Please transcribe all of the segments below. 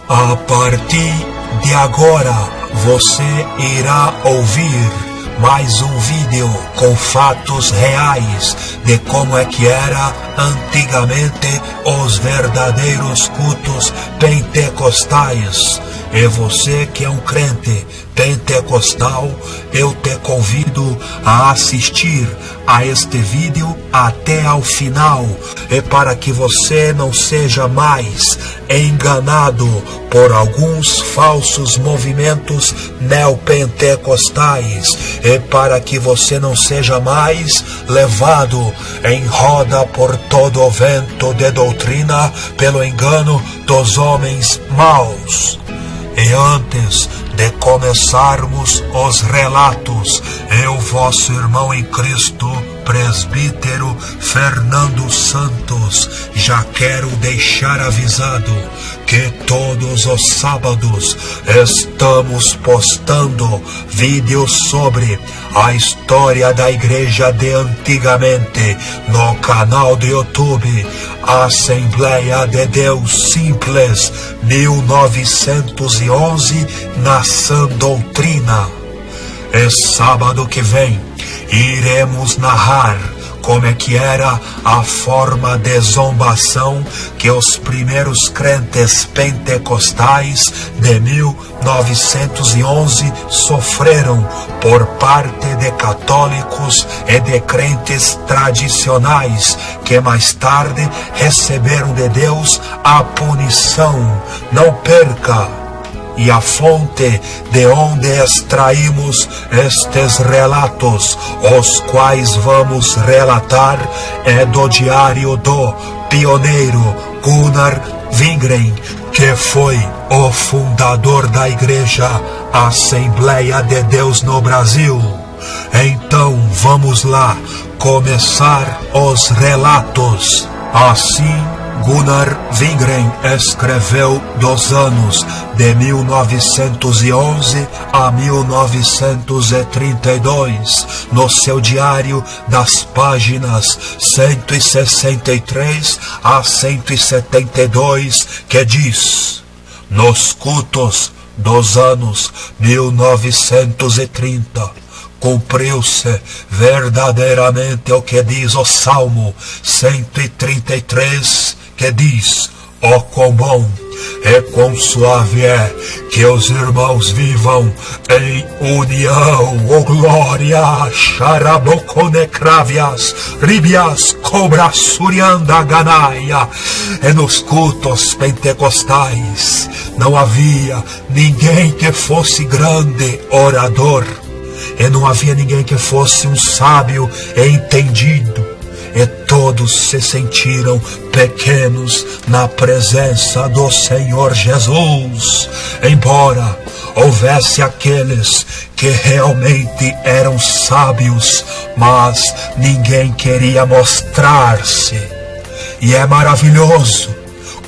A partir de agora, você irá ouvir mais um vídeo com fatos reais de como é que era antigamente os verdadeiros cultos pentecostais. E você que é um crente pentecostal, eu te convido a assistir a este vídeo até ao final, e para que você não seja mais enganado por alguns falsos movimentos neopentecostais, e para que você não seja mais levado em roda por todo o vento de doutrina pelo engano dos homens maus. E antes de começarmos os relatos, eu, vosso irmão em Cristo, presbítero Fernando Santos, já quero deixar avisado que todos os sábados estamos postando vídeos sobre a história da igreja de antigamente no canal do YouTube Assembleia de Deus Simples 1911 na Sã Doutrina. E sábado que vem iremos narrar como é que era a forma de zombação que os primeiros crentes pentecostais de 1911 sofreram por parte de católicos e de crentes tradicionais que mais tarde receberam de Deus a punição. Não perca! E a fonte de onde extraímos estes relatos, os quais vamos relatar, é do diário do pioneiro Gunnar Wingren, que foi o fundador da Igreja Assembleia de Deus no Brasil. Então vamos lá começar os relatos. Assim, Gunnar Wingren escreveu dos anos de 1911 a 1932 no seu diário das páginas 163 a 172, que diz: nos cultos dos anos 1930 cumpriu-se verdadeiramente o que diz o Salmo 133, que diz: ó quão bom e quão suave é que os irmãos vivam em união. Oh glória! Xaraboconecrávias, ribias, cobra, surianda, ganaia. E nos cultos pentecostais não havia ninguém que fosse grande orador, e não havia ninguém que fosse um sábio e entendido, e todos se sentiram pequenos na presença do Senhor Jesus. Embora houvesse aqueles que realmente eram sábios, mas ninguém queria mostrar-se. E é maravilhoso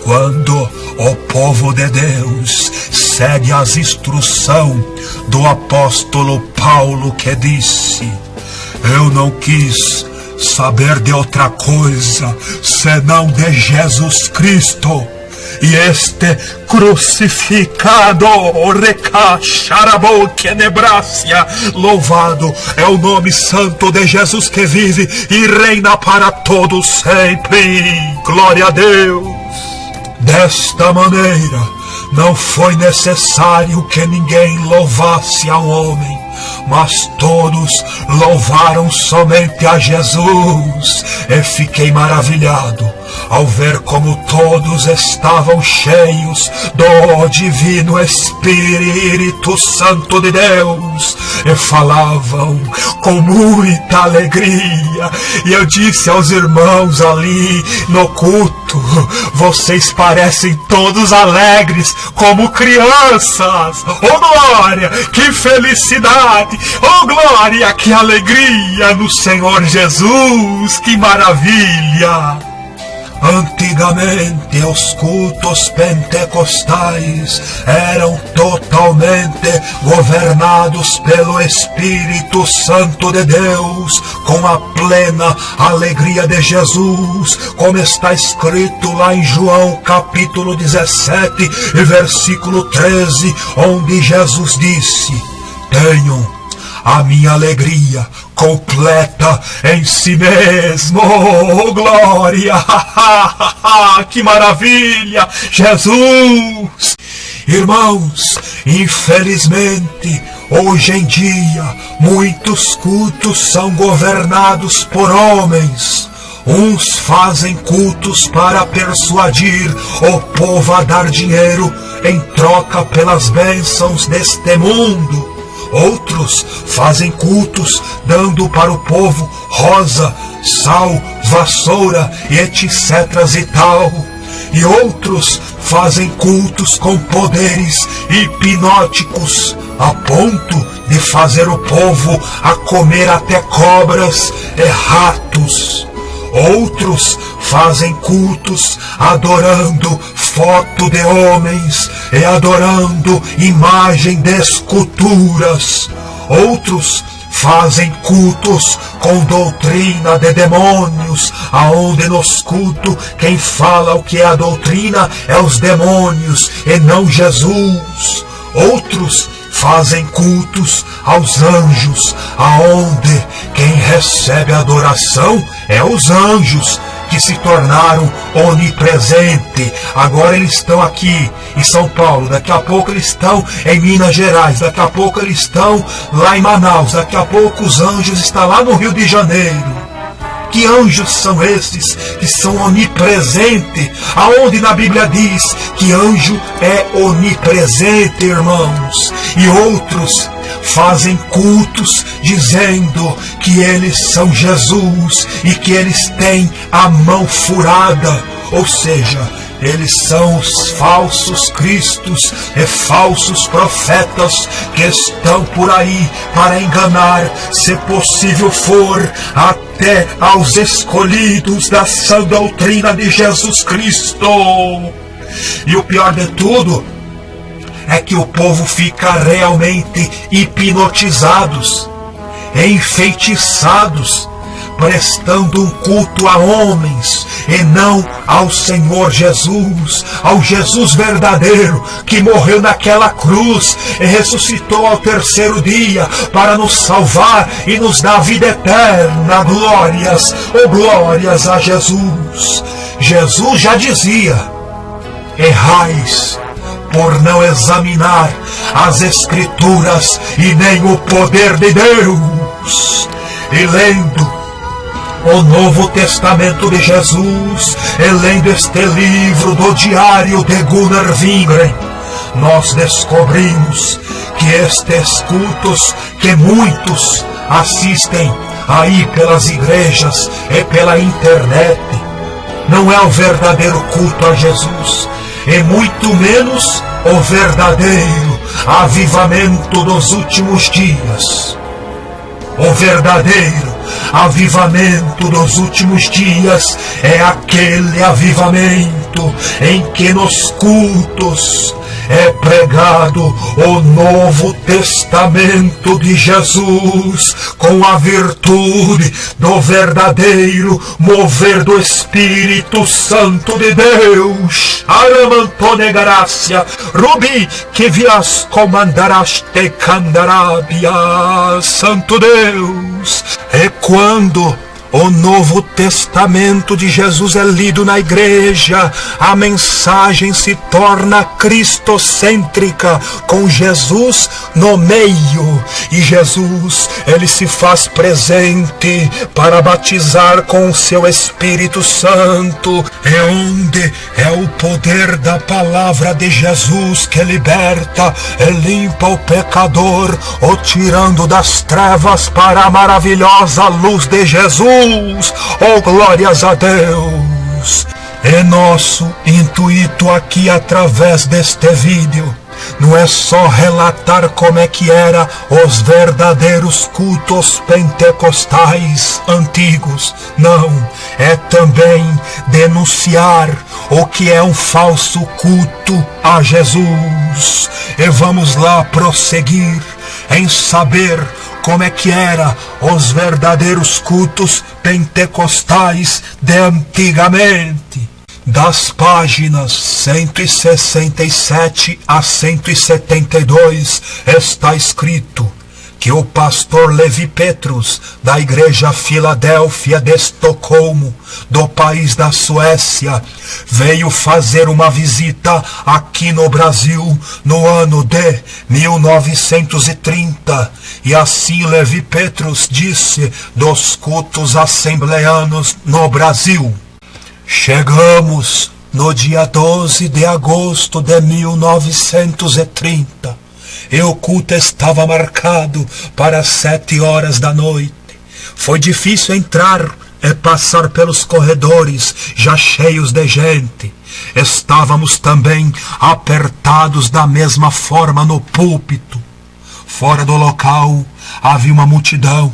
quando o povo de Deus segue as instruções do apóstolo Paulo, que disse: eu não quis saber de outra coisa senão de Jesus Cristo e este crucificado. Louvado é o nome santo de Jesus, que vive e reina para todos sempre. Glória a Deus. Desta maneira, não foi necessário que ninguém louvasse ao homem, mas todos louvaram somente a Jesus. E fiquei maravilhado ao ver como todos estavam cheios do divino Espírito Santo de Deus e falavam com muita alegria. E eu disse aos irmãos ali no culto: vocês parecem todos alegres como crianças. Oh glória, que felicidade! Oh glória, que alegria no Senhor Jesus! Que maravilha! Antigamente os cultos pentecostais eram totalmente governados pelo Espírito Santo de Deus, com a plena alegria de Jesus, como está escrito lá em João capítulo 17 e versículo 13, onde Jesus disse: tenham a minha alegria completa em si mesmo. Oh, glória! Que maravilha! Jesus! Irmãos, infelizmente, hoje em dia, muitos cultos são governados por homens. Uns fazem cultos para persuadir o povo a dar dinheiro em troca pelas bênçãos deste mundo. Outros fazem cultos dando para o povo rosa, sal, vassoura e etc e tal. E outros fazem cultos com poderes hipnóticos a ponto de fazer o povo a comer até cobras e ratos. Outros fazem cultos adorando foto de homens e adorando imagem de esculturas. Outros fazem cultos com doutrina de demônios, aonde nos cultos quem fala o que é a doutrina é os demônios e não Jesus. Outros fazem cultos aos anjos, aonde quem recebe adoração é os anjos, que se tornaram onipresentes. Agora eles estão aqui em São Paulo, daqui a pouco eles estão em Minas Gerais, daqui a pouco eles estão lá em Manaus, daqui a pouco os anjos estão lá no Rio de Janeiro. Que anjos são esses que são onipresentes? Aonde na Bíblia diz que anjo é onipresente, irmãos? E outros fazem cultos dizendo que eles são Jesus e que eles têm a mão furada, ou seja, eles são os falsos cristos e falsos profetas que estão por aí para enganar, se possível for, até aos escolhidos da sã doutrina de Jesus Cristo. E o pior de tudo é que o povo fica realmente hipnotizados, enfeitiçados, prestando um culto a homens e não ao Senhor Jesus, ao Jesus verdadeiro, que morreu naquela cruz e ressuscitou ao terceiro dia para nos salvar e nos dar vida eterna. Glórias, oh glórias a Jesus. Jesus já dizia: errais por não examinar as Escrituras e nem o poder de Deus. E lendo o Novo Testamento de Jesus, e lendo este livro do Diário de Gunnar Wingren, nós descobrimos que estes cultos que muitos assistem aí pelas igrejas e pela internet não é o verdadeiro culto a Jesus, e muito menos o verdadeiro avivamento dos últimos dias. O verdadeiro avivamento dos últimos dias é aquele avivamento em que nos cultos é pregado o Novo Testamento de Jesus, com a virtude do verdadeiro mover do Espírito Santo de Deus. Aramantone Garácia, Rubi, que vias comandarás te candarabia, Santo Deus. É quando o Novo Testamento de Jesus é lido na igreja, a mensagem se torna cristocêntrica, com Jesus no meio. E Jesus, ele se faz presente para batizar com o seu Espírito Santo. É onde é o poder da palavra de Jesus que liberta e limpa o pecador, o tirando das trevas para a maravilhosa luz de Jesus. Oh, glórias a Deus! É nosso intuito aqui através deste vídeo não é só relatar como é que era os verdadeiros cultos pentecostais antigos. Não, é também denunciar o que é um falso culto a Jesus. E vamos lá prosseguir em saber como é que era os verdadeiros cultos pentecostais de antigamente. Das páginas 167 a 172 está escrito que o pastor Levi Petrus, da igreja Filadélfia de Estocolmo, do país da Suécia, veio fazer uma visita aqui no Brasil no ano de 1930. E assim Levi Petrus disse dos cultos assembleanos no Brasil: chegamos no dia 12 de agosto de 1930. E o culto estava marcado para 7 horas da noite. Foi difícil entrar e passar pelos corredores já cheios de gente. Estávamos também apertados da mesma forma no púlpito. Fora do local havia uma multidão,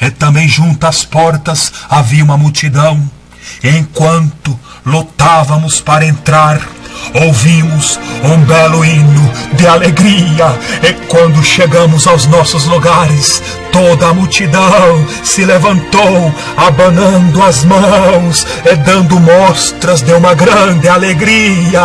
e também junto às portas havia uma multidão. Enquanto lutávamos para entrar, ouvimos um belo hino de alegria, e quando chegamos aos nossos lugares, toda a multidão se levantou, abanando as mãos e dando mostras de uma grande alegria.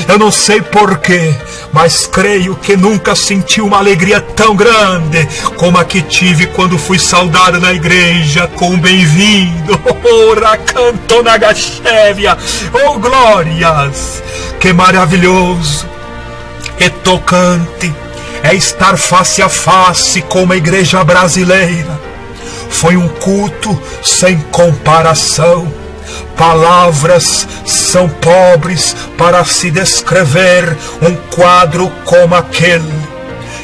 Eu não sei porquê, mas creio que nunca senti uma alegria tão grande como a que tive quando fui saudado na igreja com um bem-vindo. Canto na Gachevia. Oh, glórias! Que maravilhoso e tocante é estar face a face com uma igreja brasileira. Foi um culto sem comparação. Palavras são pobres para se descrever um quadro como aquele.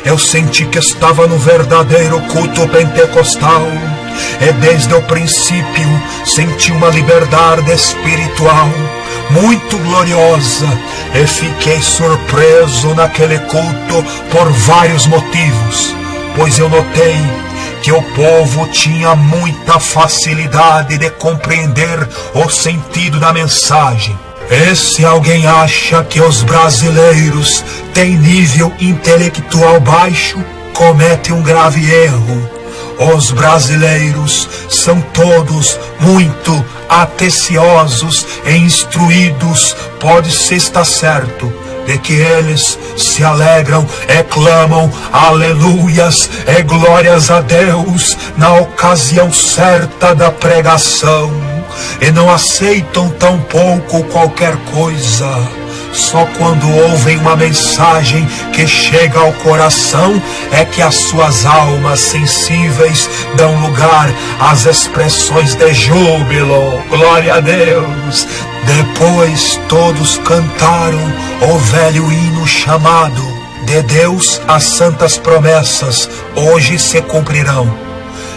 Eu senti que estava no verdadeiro culto pentecostal. E desde o princípio senti uma liberdade espiritual muito gloriosa. E fiquei surpreso naquele culto por vários motivos. Pois eu notei que o povo tinha muita facilidade de compreender o sentido da mensagem. E se alguém acha que os brasileiros têm nível intelectual baixo, comete um grave erro. Os brasileiros são todos muito atenciosos e instruídos. Pode-se estar certo de que eles se alegram e clamam aleluias e glórias a Deus na ocasião certa da pregação, e não aceitam tão pouco qualquer coisa. Só quando ouvem uma mensagem que chega ao coração é que as suas almas sensíveis dão lugar às expressões de júbilo. Glória a Deus! Depois todos cantaram o velho hino chamado "De Deus as santas promessas hoje se cumprirão".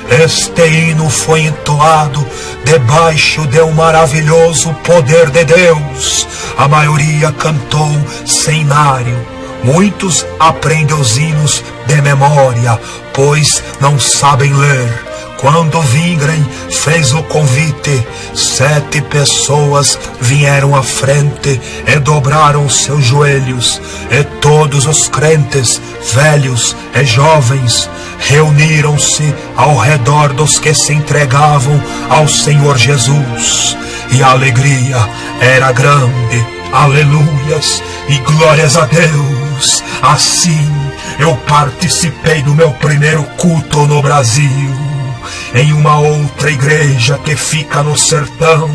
Este hino foi entoado debaixo de um maravilhoso poder de Deus. A maioria cantou cenário. Muitos aprendem os hinos de memória, pois não sabem ler. Quando Wingren fez o convite, 7 pessoas vieram à frente e dobraram os seus joelhos. E todos os crentes, velhos e jovens, reuniram-se ao redor dos que se entregavam ao Senhor Jesus. E a alegria era grande. Aleluias e glórias a Deus. Assim eu participei do meu primeiro culto no Brasil, em uma outra igreja que fica no sertão,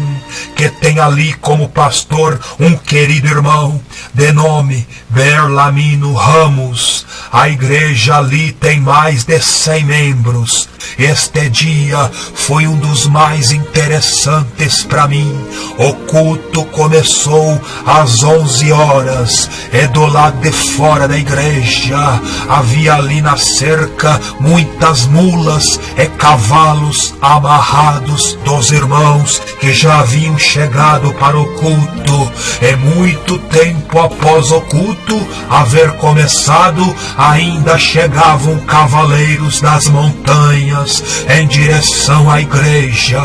que tem ali como pastor um querido irmão de nome Berlamino Ramos. A igreja ali tem mais de 100 membros. Este dia foi um dos mais interessantes para mim. O culto começou às 11 horas e do lado de fora da igreja havia ali na cerca muitas mulas e cavalos amarrados dos irmãos que já haviam chegado para o culto. E muito tempo após o culto haver começado, ainda chegavam cavaleiros das montanhas em direção à igreja.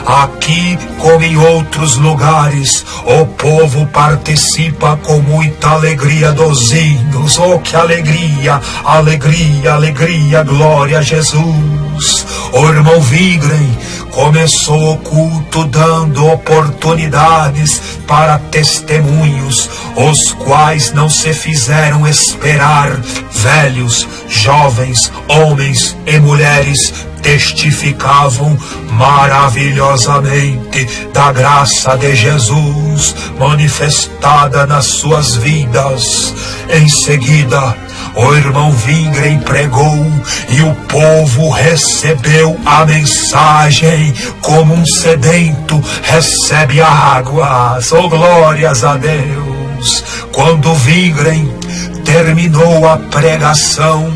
Aqui, como em outros lugares, o povo participa com muita alegria dos hinos. Oh, que alegria, alegria, alegria, glória a Jesus. O irmão Wingren começou o culto dando oportunidades para testemunhos, os quais não se fizeram esperar. Velhos, jovens, homens e mulheres testificavam maravilhosamente da graça de Jesus manifestada nas suas vidas. Em seguida, o irmão Wingren pregou e o povo recebeu a mensagem como um sedento recebe águas. Oh, glórias a Deus! Quando Wingren terminou a pregação,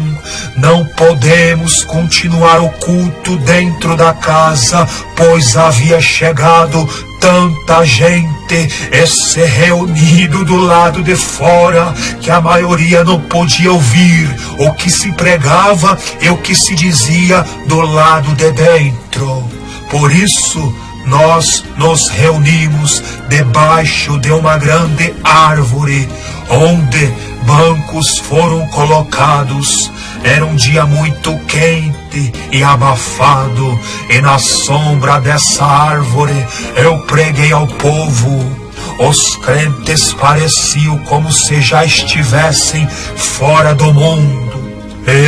não podemos continuar o culto dentro da casa, pois havia chegado tanta gente e se reunido do lado de fora que a maioria não podia ouvir o que se pregava e o que se dizia do lado de dentro. Por isso, nós nos reunimos debaixo de uma grande árvore, onde bancos foram colocados. Era um dia muito quente e abafado, e na sombra dessa árvore eu preguei ao povo. Os crentes pareciam como se já estivessem fora do mundo.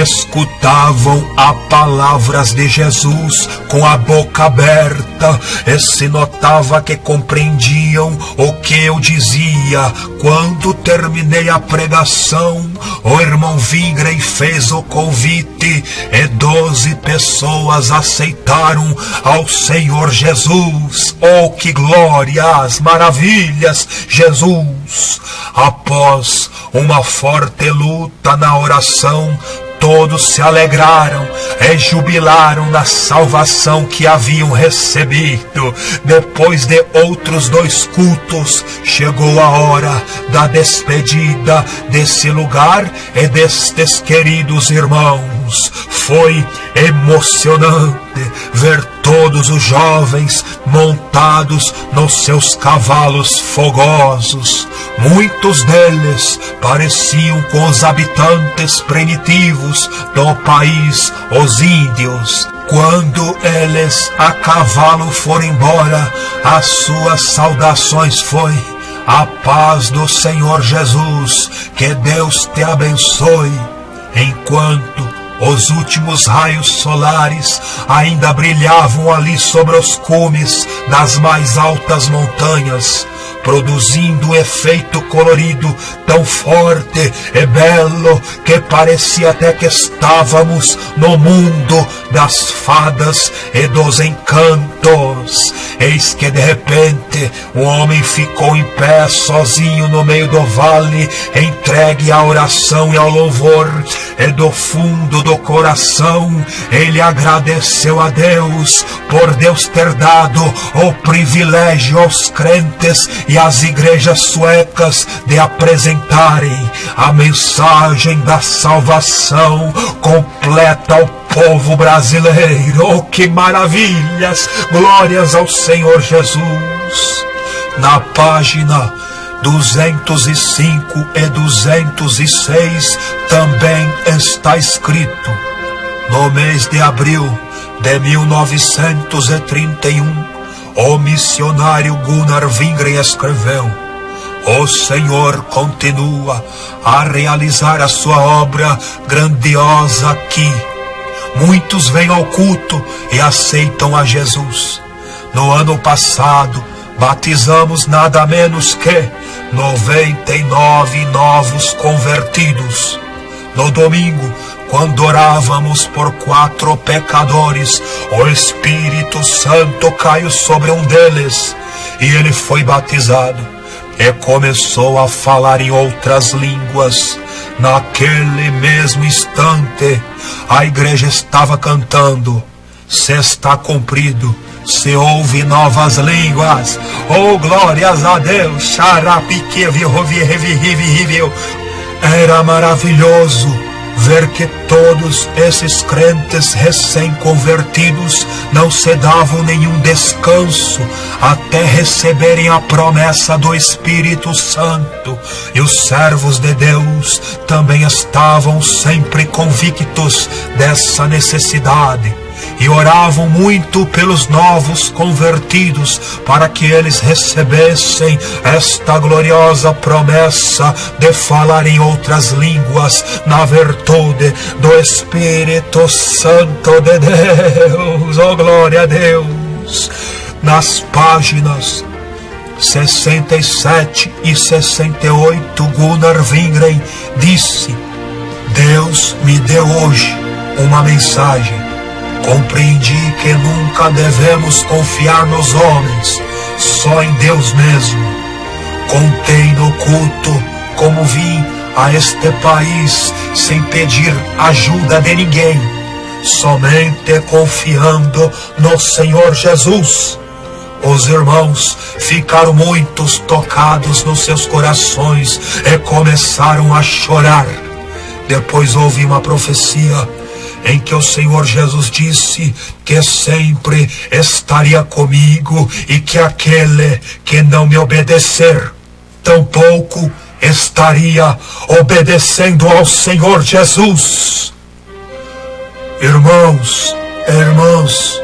Escutavam as palavras de Jesus com a boca aberta e se notava que compreendiam o que eu dizia. Quando terminei a pregação, o irmão Wingren fez o convite e 12 pessoas aceitaram ao Senhor Jesus. Oh, que glórias, maravilhas, Jesus! Após uma forte luta na oração, todos se alegraram e jubilaram na salvação que haviam recebido. Depois de outros 2 cultos, chegou a hora da despedida desse lugar e destes queridos irmãos. Foi emocionante ver todos os jovens montados nos seus cavalos fogosos. Muitos deles pareciam com os habitantes primitivos do país, os índios. Quando eles a cavalo foram embora, as suas saudações foi: a paz do Senhor Jesus, que Deus te abençoe. Enquanto os últimos raios solares ainda brilhavam ali sobre os cumes das mais altas montanhas, produzindo um efeito colorido tão forte e belo que parecia até que estávamos no mundo das fadas e dos encantos. Eis que de repente o homem ficou em pé sozinho no meio do vale, entregue à oração e ao louvor, e do fundo do coração ele agradeceu a Deus por Deus ter dado o privilégio aos crentes e às igrejas suecas de apresentarem a mensagem da salvação completa ao povo brasileiro. Oh, que maravilhas! Glórias ao Senhor Jesus! Na página 205 e 206 também está escrito: no mês de abril de 1931, o missionário Gunnar Wingren escreveu: o Senhor continua a realizar a sua obra grandiosa aqui. Muitos vêm ao culto e aceitam a Jesus. No ano passado, batizamos nada menos que 99 novos convertidos. No domingo, quando orávamos por 4 pecadores, o Espírito Santo caiu sobre um deles, e ele foi batizado, e começou a falar em outras línguas. Naquele mesmo instante, a igreja estava cantando: se está cumprido, se ouve novas línguas. Oh, glórias a Deus! Era maravilhoso ver que todos esses crentes recém-convertidos não se davam nenhum descanso até receberem a promessa do Espírito Santo. E os servos de Deus também estavam sempre convictos dessa necessidade e oravam muito pelos novos convertidos, para que eles recebessem esta gloriosa promessa de falar em outras línguas, na virtude do Espírito Santo de Deus. Oh, glória a Deus! Nas páginas 67 e 68, Gunnar Wingren disse: Deus me deu hoje uma mensagem. Compreendi que nunca devemos confiar nos homens, só em Deus mesmo. Contei no culto como vim a este país sem pedir ajuda de ninguém, somente confiando no Senhor Jesus. Os irmãos ficaram muito tocados nos seus corações e começaram a chorar. Depois houve uma profecia em que o Senhor Jesus disse que sempre estaria comigo e que aquele que não me obedecer, tampouco estaria obedecendo ao Senhor Jesus. Irmãos e irmãs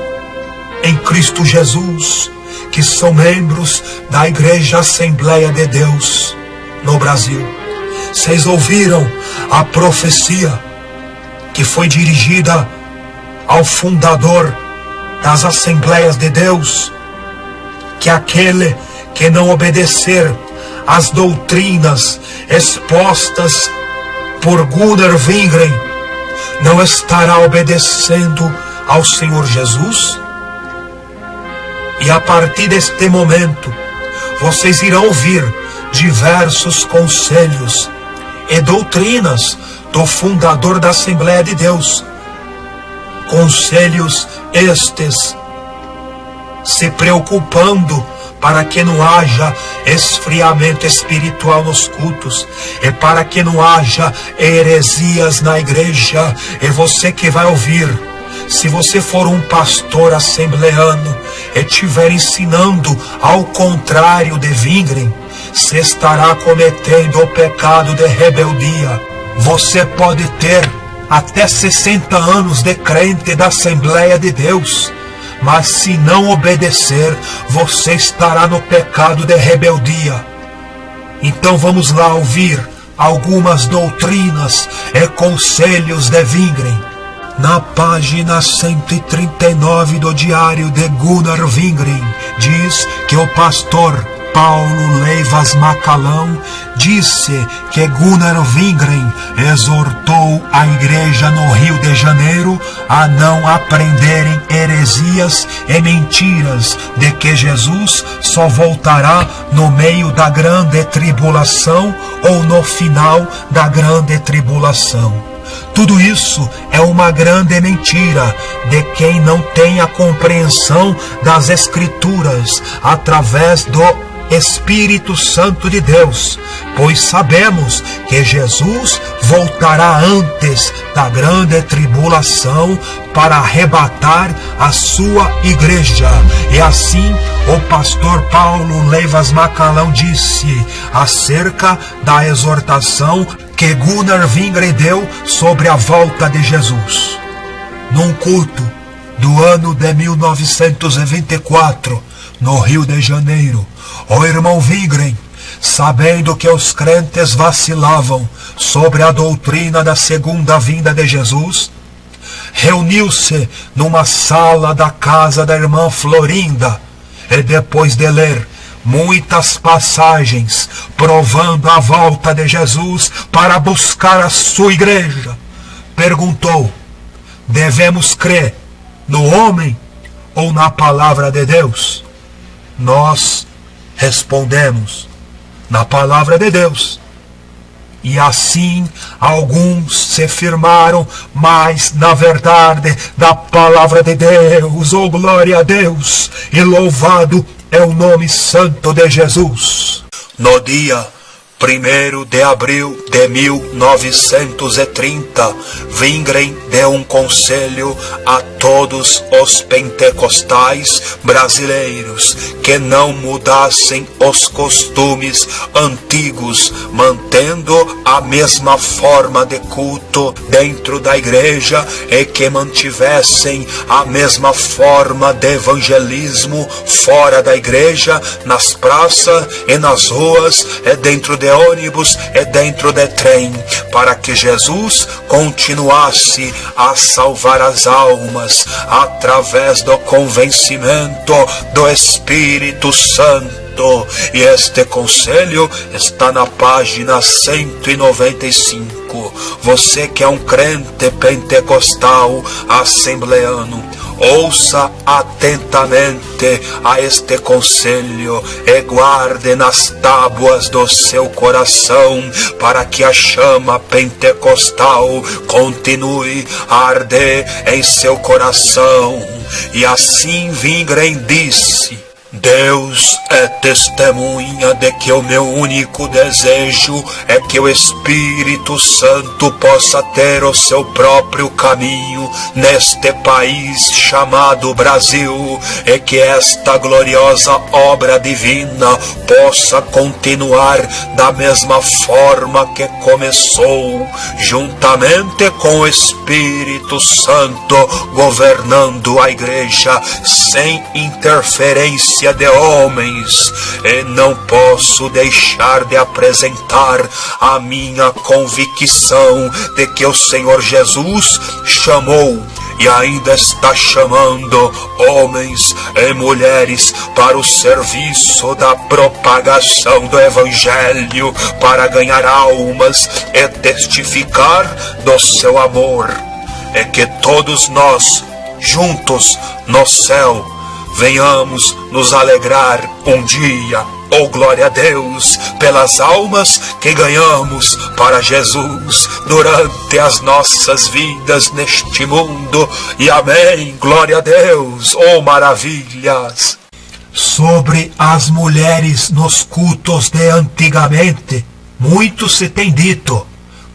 em Cristo Jesus, que são membros da Igreja Assembleia de Deus no Brasil, vocês ouviram a profecia que foi dirigida ao fundador das Assembleias de Deus, que aquele que não obedecer às doutrinas expostas por Gunnar Wingren não estará obedecendo ao Senhor Jesus? E a partir deste momento, vocês irão ouvir diversos conselhos e doutrinas do fundador da Assembleia de Deus. Conselhos estes se preocupando para que não haja esfriamento espiritual nos cultos e para que não haja heresias na igreja. E você que vai ouvir, se você for um pastor assembleano e estiver ensinando ao contrário de Wingren, você estará cometendo o pecado de rebeldia. Você pode ter até 60 anos de crente da Assembleia de Deus, mas se não obedecer, você estará no pecado de rebeldia. Então vamos lá ouvir algumas doutrinas e conselhos de Wingren. Na página 139 do diário de Gunnar Wingren, diz que o pastor Paulo Leivas Macalão disse que Gunnar Wingren exortou a igreja no Rio de Janeiro a não aprenderem heresias e mentiras de que Jesus só voltará no meio da grande tribulação ou no final da grande tribulação. Tudo isso é uma grande mentira de quem não tem a compreensão das Escrituras através do Espírito Santo de Deus, pois sabemos que Jesus voltará antes da grande tribulação para arrebatar a sua igreja. E assim o pastor Paulo Leivas Macalão disse acerca da exortação que Gunnar Wingren deu sobre a volta de Jesus. Num culto do ano de 1924, no Rio de Janeiro, o irmão Wingren, sabendo que os crentes vacilavam sobre a doutrina da segunda vinda de Jesus, reuniu-se numa sala da casa da irmã Florinda e depois de ler muitas passagens provando a volta de Jesus para buscar a sua igreja, perguntou: devemos crer no homem ou na palavra de Deus? Nós respondemos: na palavra de Deus. E assim alguns se firmaram mais na verdade da palavra de Deus. Oh, glória a Deus! E louvado é o nome santo de Jesus. No dia 1º de abril de 1930, Wingren deu um conselho a todos os pentecostais brasileiros que não mudassem os costumes antigos, mantendo a mesma forma de culto dentro da igreja e que mantivessem a mesma forma de evangelismo fora da igreja, nas praças e nas ruas, e dentro de ônibus e dentro de trem, para que Jesus continuasse a salvar as almas através do convencimento do Espírito Santo. E este conselho está na página 195. Você que é um crente pentecostal assembleano, ouça atentamente a este conselho e guarde nas tábuas do seu coração, para que a chama pentecostal continue a arder em seu coração. E assim Wingren disse: Deus é testemunha de que o meu único desejo é que o Espírito Santo possa ter o seu próprio caminho neste país chamado Brasil, e que esta gloriosa obra divina possa continuar da mesma forma que começou, juntamente com o Espírito Santo governando a igreja sem interferência de homens. E não posso deixar de apresentar a minha convicção de que o Senhor Jesus chamou e ainda está chamando homens e mulheres para o serviço da propagação do Evangelho, para ganhar almas e testificar do seu amor. E que todos nós, juntos no céu, venhamos nos alegrar um dia, oh glória a Deus, pelas almas que ganhamos para Jesus durante as nossas vidas neste mundo. E amém, glória a Deus, oh maravilhas. Sobre as mulheres nos cultos de antigamente, muito se tem dito.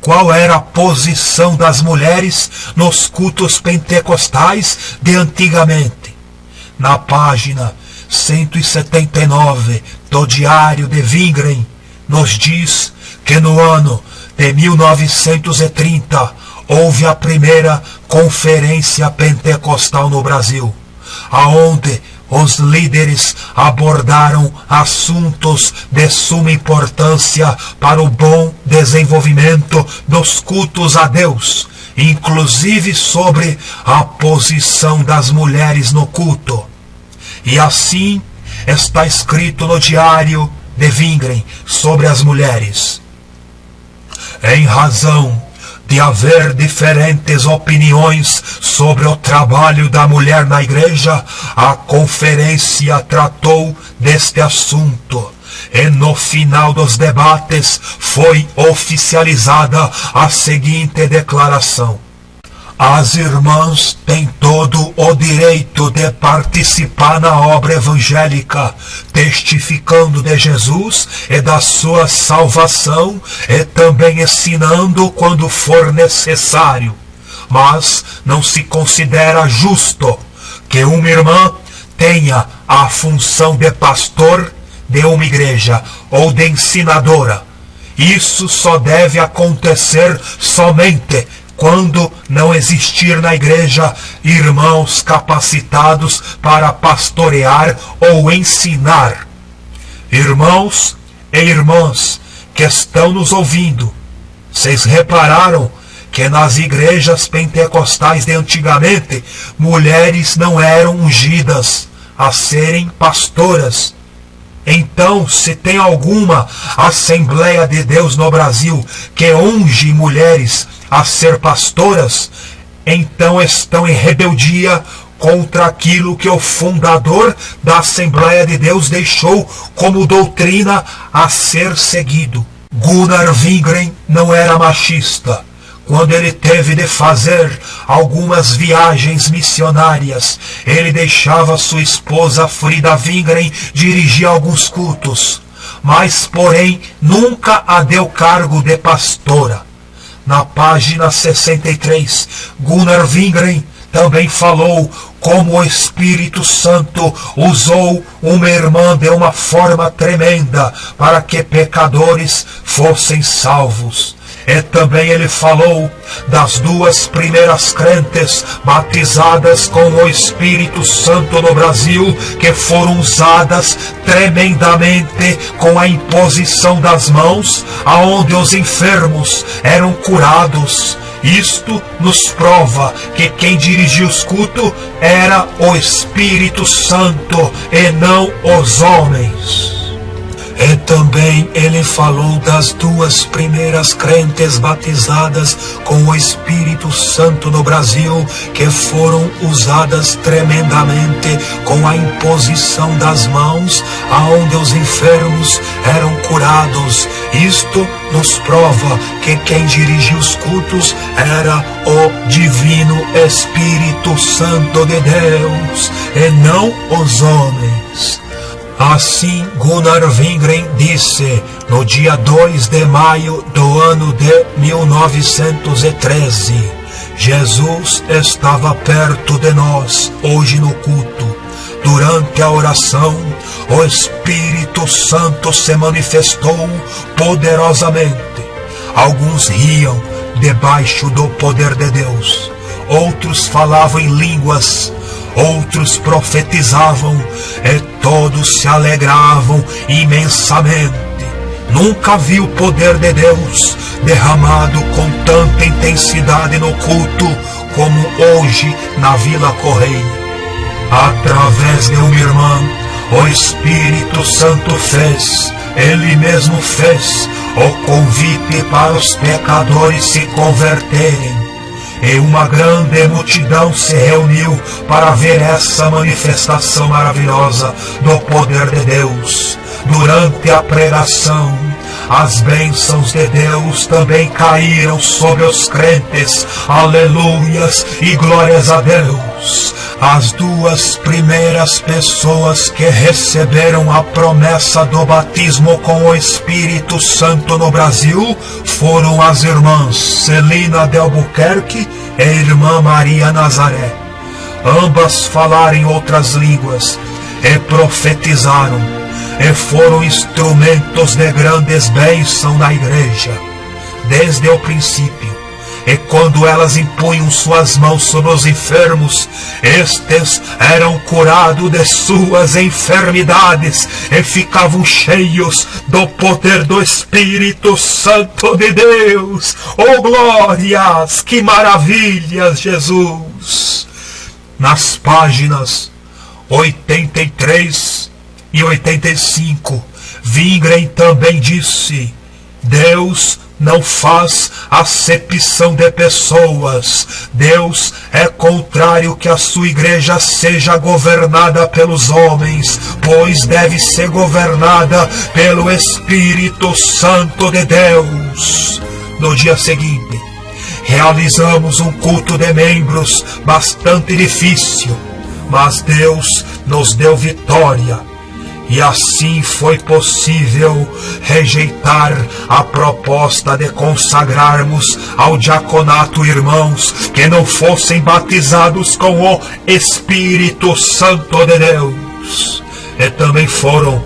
Qual era a posição das mulheres nos cultos pentecostais de antigamente? Na página 179 do Diário de Wingren, nos diz que no ano de 1930 houve a primeira conferência pentecostal no Brasil, aonde os líderes abordaram assuntos de suma importância para o bom desenvolvimento dos cultos a Deus, inclusive sobre a posição das mulheres no culto. E assim está escrito no Diário de Wingren sobre as mulheres: em razão de haver diferentes opiniões sobre o trabalho da mulher na igreja, a conferência tratou deste assunto. E no final dos debates foi oficializada a seguinte declaração: as irmãs têm todo o direito de participar na obra evangélica, testificando de Jesus e da sua salvação, e também ensinando quando for necessário. Mas não se considera justo que uma irmã tenha a função de pastor de uma igreja ou de ensinadora. Isso só deve acontecer somente quando não existir na igreja irmãos capacitados para pastorear ou ensinar. Irmãos e irmãs que estão nos ouvindo, vocês repararam que nas igrejas pentecostais de antigamente, mulheres não eram ungidas a serem pastoras. Então, se tem alguma Assembleia de Deus no Brasil que unge mulheres a ser pastoras, então estão em rebeldia contra aquilo que o fundador da Assembleia de Deus deixou como doutrina a ser seguido. Gunnar Wingren não era machista. Quando ele teve de fazer algumas viagens missionárias, ele deixava sua esposa Frida Wingren dirigir alguns cultos, mas, porém, nunca a deu cargo de pastora. Na página 63, Gunnar Wingren também falou como o Espírito Santo usou uma irmã de uma forma tremenda para que pecadores fossem salvos. E também ele falou das duas primeiras crentes batizadas com o Espírito Santo no Brasil, que foram usadas tremendamente com a imposição das mãos, aonde os enfermos eram curados. Isto nos prova que quem dirigia os cultos era o Espírito Santo e não os homens. E também ele falou das duas primeiras crentes batizadas com o Espírito Santo no Brasil, que foram usadas tremendamente com a imposição das mãos, aonde os enfermos eram curados. Isto nos prova que quem dirigia os cultos era o Divino Espírito Santo de Deus, e não os homens. Assim, Gunnar Wingren disse no dia 2 de maio do ano de 1913, Jesus estava perto de nós hoje no culto. Durante a oração, o Espírito Santo se manifestou poderosamente. Alguns riam debaixo do poder de Deus, outros falavam em línguas, outros profetizavam e todos se alegravam imensamente. Nunca vi o poder de Deus derramado com tanta intensidade no culto como hoje na Vila Correia. Através de uma irmã, o Espírito Santo fez, Ele mesmo fez, o convite para os pecadores se converterem. E uma grande multidão se reuniu para ver essa manifestação maravilhosa do poder de Deus. Durante a pregação, as bênçãos de Deus também caíram sobre os crentes. Aleluias e glórias a Deus. As duas primeiras pessoas que receberam a promessa do batismo com o Espírito Santo no Brasil foram as irmãs Celina de Albuquerque e irmã Maria Nazaré. Ambas falaram em outras línguas e profetizaram, e foram instrumentos de grandes bênçãos na igreja, desde o princípio. E quando elas impunham suas mãos sobre os enfermos, estes eram curados de suas enfermidades e ficavam cheios do poder do Espírito Santo de Deus. Oh glórias, que maravilhas, Jesus! Nas páginas 83 e 85, Wingren também disse: Deus não faz acepção de pessoas. Deus é contrário que a sua igreja seja governada pelos homens, pois deve ser governada pelo Espírito Santo de Deus. No dia seguinte, realizamos um culto de membros bastante difícil, mas Deus nos deu vitória. E assim foi possível rejeitar a proposta de consagrarmos ao diaconato irmãos que não fossem batizados com o Espírito Santo de Deus. E também foram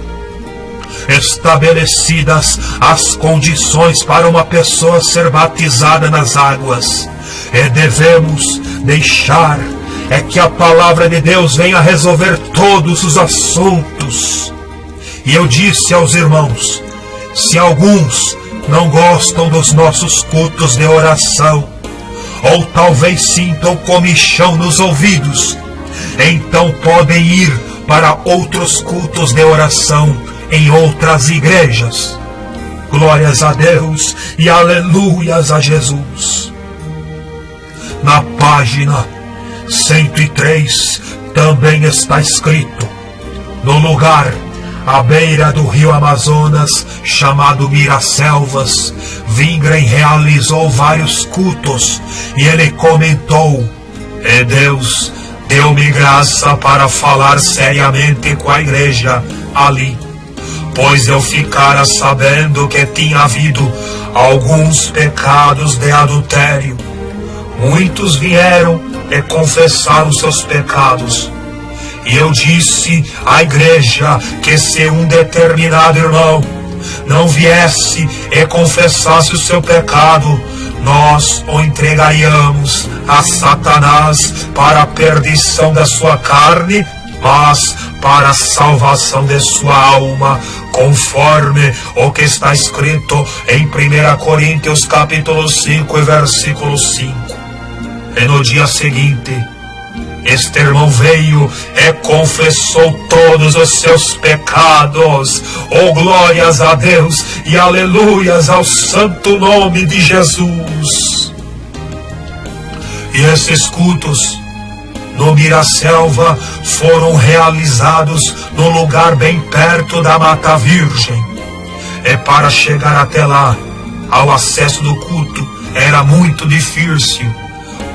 estabelecidas as condições para uma pessoa ser batizada nas águas. E devemos deixar que a palavra de Deus venha resolver todos os assuntos. E eu disse aos irmãos: se alguns não gostam dos nossos cultos de oração, ou talvez sintam comichão nos ouvidos, então podem ir para outros cultos de oração em outras igrejas. Glórias a Deus e aleluias a Jesus. na página 103, também está escrito: no lugar à beira do rio Amazonas, chamado Miraselvas, Wingren realizou vários cultos, e ele comentou: e Deus deu-me graça para falar seriamente com a igreja ali, pois eu ficara sabendo que tinha havido alguns pecados de adultério. Muitos vieram e confessaram seus pecados. E eu disse à igreja que se um determinado irmão não viesse e confessasse o seu pecado, nós o entregaríamos a Satanás para a perdição da sua carne, mas para a salvação de sua alma, conforme o que está escrito em 1 Coríntios capítulo 5 e versículo 5. E no dia seguinte, este irmão veio e confessou todos os seus pecados. Oh, glórias a Deus e aleluias ao santo nome de Jesus. E esses cultos no Miraselva foram realizados no lugar bem perto da Mata Virgem. E para chegar até lá, ao acesso do culto era muito difícil,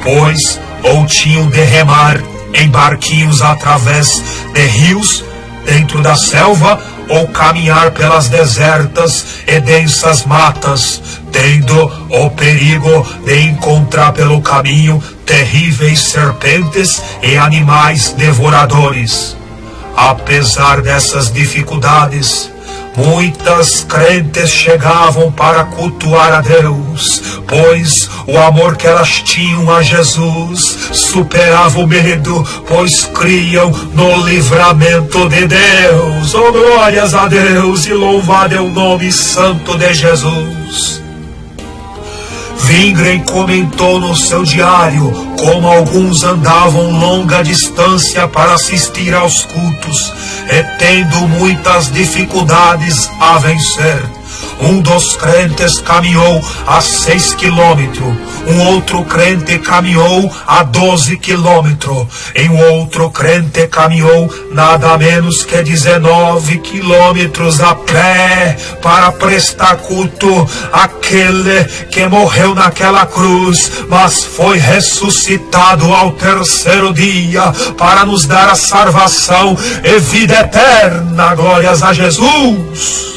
pois ou tinham de remar em barquinhos através de rios dentro da selva, ou caminhar pelas desertas e densas matas, tendo o perigo de encontrar pelo caminho terríveis serpentes e animais devoradores. Apesar dessas dificuldades, muitas crentes chegavam para cultuar a Deus, pois o amor que elas tinham a Jesus superava o medo, pois criam no livramento de Deus. Oh, glórias a Deus e louvado é o nome santo de Jesus. Wingren comentou no seu diário como alguns andavam longa distância para assistir aos cultos e tendo muitas dificuldades a vencer. Um dos crentes caminhou a 6 quilômetros, um outro crente caminhou a 12 quilômetros, e um outro crente caminhou nada menos que 19 quilômetros a pé para prestar culto àquele que morreu naquela cruz, mas foi ressuscitado ao terceiro dia para nos dar a salvação e vida eterna. Glórias a Jesus.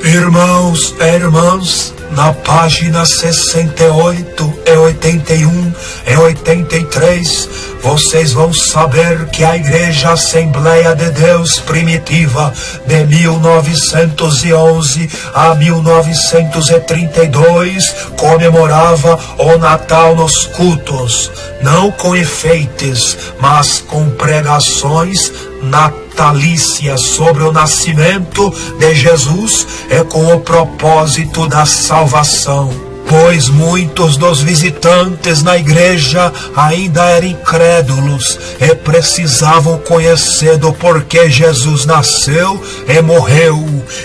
Irmãos e irmãs, na página 68 e 81 e 83, vocês vão saber que a Igreja Assembleia de Deus Primitiva de 1911 a 1932 comemorava o Natal nos cultos, não com enfeites, mas com pregações natalícias sobre o nascimento de Jesus e com o propósito da salvação. Pois muitos dos visitantes na igreja ainda eram incrédulos e precisavam conhecer do porquê Jesus nasceu e morreu.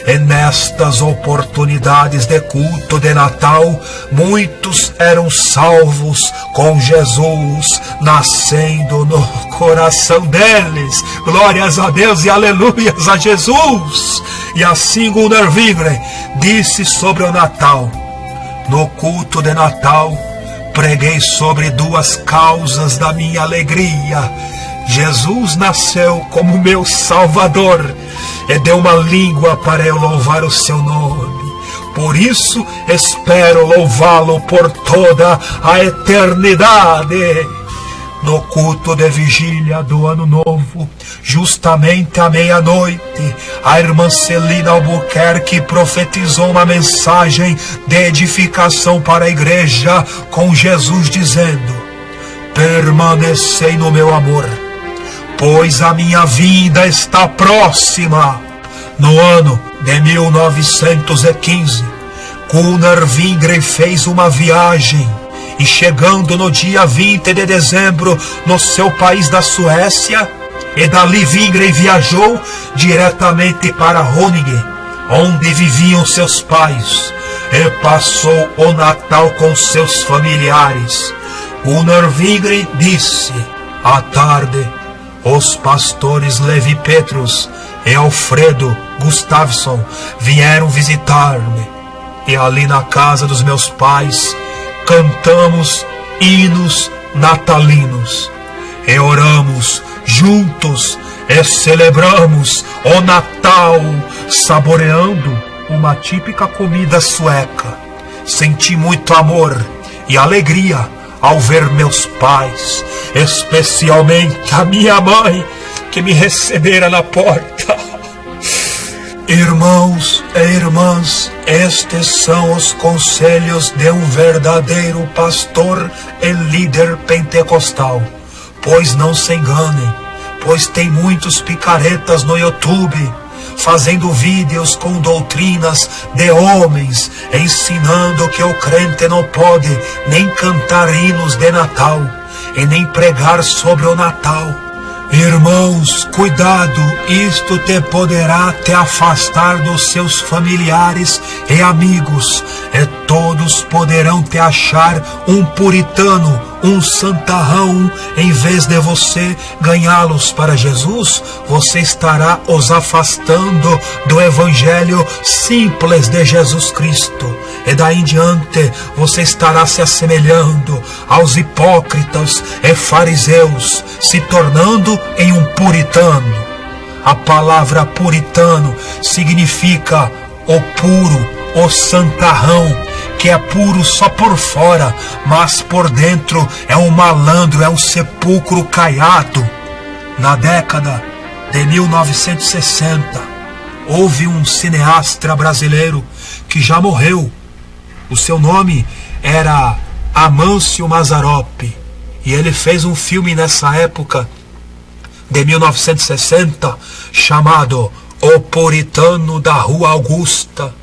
E nestas oportunidades de culto de Natal, muitos eram salvos com Jesus nascendo no coração deles. Glórias a Deus e aleluias a Jesus. E assim Gunnar Wingren disse sobre o Natal: no culto de Natal, preguei sobre duas causas da minha alegria. Jesus nasceu como meu Salvador e deu uma língua para eu louvar o seu nome. Por isso, espero louvá-lo por toda a eternidade. No culto de vigília do Ano Novo, justamente à meia-noite, a irmã Celina Albuquerque profetizou uma mensagem de edificação para a igreja com Jesus dizendo: permanecei no meu amor, pois a minha vinda está próxima. No ano de 1915, Gunnar Wingren fez uma viagem e chegando no dia 20 de dezembro no seu país da Suécia, e dali Wingren viajou diretamente para Rönninge, onde viviam seus pais, e passou o Natal com seus familiares. Gunnar Wingren disse: à tarde, os pastores Levi Petrus e Alfredo Gustafsson vieram visitar-me, e ali na casa dos meus pais cantamos hinos natalinos e oramos juntos e celebramos o Natal, saboreando uma típica comida sueca. Senti muito amor e alegria ao ver meus pais, especialmente a minha mãe, que me recebera na porta. Irmãos e irmãs, estes são os conselhos de um verdadeiro pastor e líder pentecostal. Pois não se enganem, pois tem muitos picaretas no YouTube fazendo vídeos com doutrinas de homens, ensinando que o crente não pode nem cantar hinos de Natal e nem pregar sobre o Natal. Irmãos, cuidado, isto te poderá te afastar dos seus familiares e amigos, e todos poderão te achar um puritano, um santarrão. Em vez de você ganhá-los para Jesus, você estará os afastando do evangelho simples de Jesus Cristo, e daí em diante você estará se assemelhando aos hipócritas e fariseus, se tornando em um puritano. A palavra puritano significa o puro, o santarrão, que é puro só por fora, mas por dentro é um malandro, é um sepulcro caiado. Na década de 1960, houve um cineasta brasileiro que já morreu. O seu nome era Amâncio Mazzaropi, e ele fez um filme nessa época de 1960 chamado O Puritano da Rua Augusta,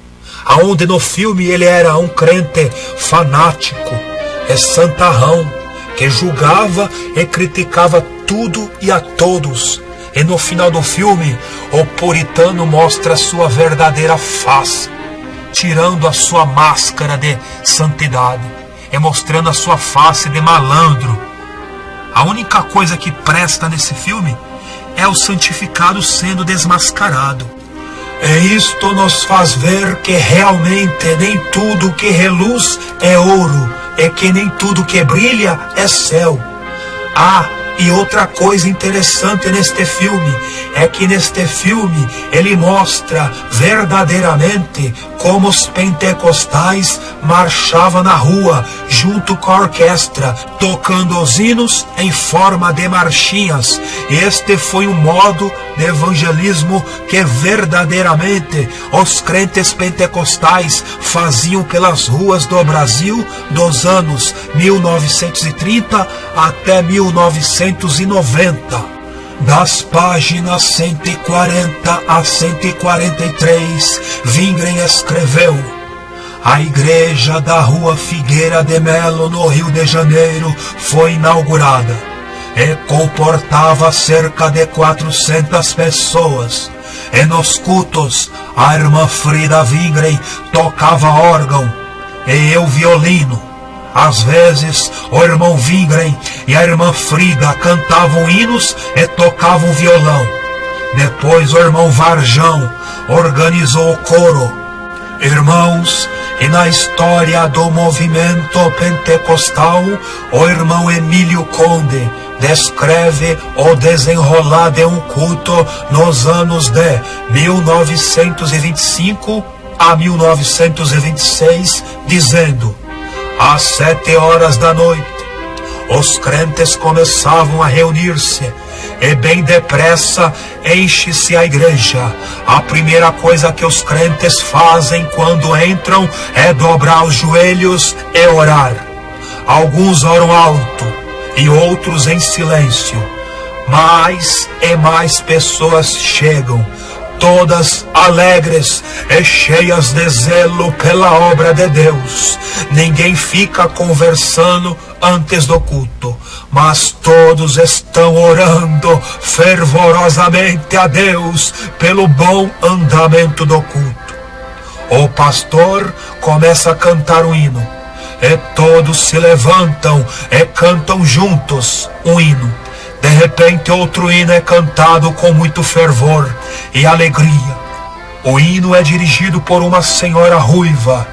aonde no filme ele era um crente fanático e santarrão, que julgava e criticava tudo e a todos. E no final do filme, o puritano mostra sua verdadeira face, tirando a sua máscara de santidade e mostrando a sua face de malandro. A única coisa que presta nesse filme é o santificado sendo desmascarado. E isto nos faz ver que realmente nem tudo que reluz é ouro, e que nem tudo que brilha é céu. E outra coisa interessante neste filme é que neste filme ele mostra verdadeiramente como os pentecostais marchavam na rua junto com a orquestra, tocando os hinos em forma de marchinhas. Este foi um modo de evangelismo que verdadeiramente os crentes pentecostais faziam pelas ruas do Brasil dos anos 1930 até 1990. Das páginas 140 a 143, Wingren escreveu: a igreja da Rua Figueira de Melo, no Rio de Janeiro, foi inaugurada e comportava cerca de 400 pessoas. E nos cultos, a irmã Frida Wingren tocava órgão e eu violino. Às vezes, o irmão Wingren e a irmã Frida cantavam hinos e tocavam violão. Depois, o irmão Varjão organizou o coro. Irmãos, e na história do movimento pentecostal, o irmão Emílio Conde descreve o desenrolar de um culto nos anos de 1925 a 1926, dizendo: às 7 horas da noite, os crentes começavam a reunir-se, e bem depressa enche-se a igreja. A primeira coisa que os crentes fazem quando entram é dobrar os joelhos e orar. Alguns oram alto e outros em silêncio. Mais e mais pessoas chegam, todas alegres e cheias de zelo pela obra de Deus. Ninguém fica conversando antes do culto, mas todos estão orando fervorosamente a Deus pelo bom andamento do culto. O pastor começa a cantar um hino, e todos se levantam e cantam juntos um hino. De repente outro hino é cantado com muito fervor e alegria. O hino é dirigido por uma senhora ruiva,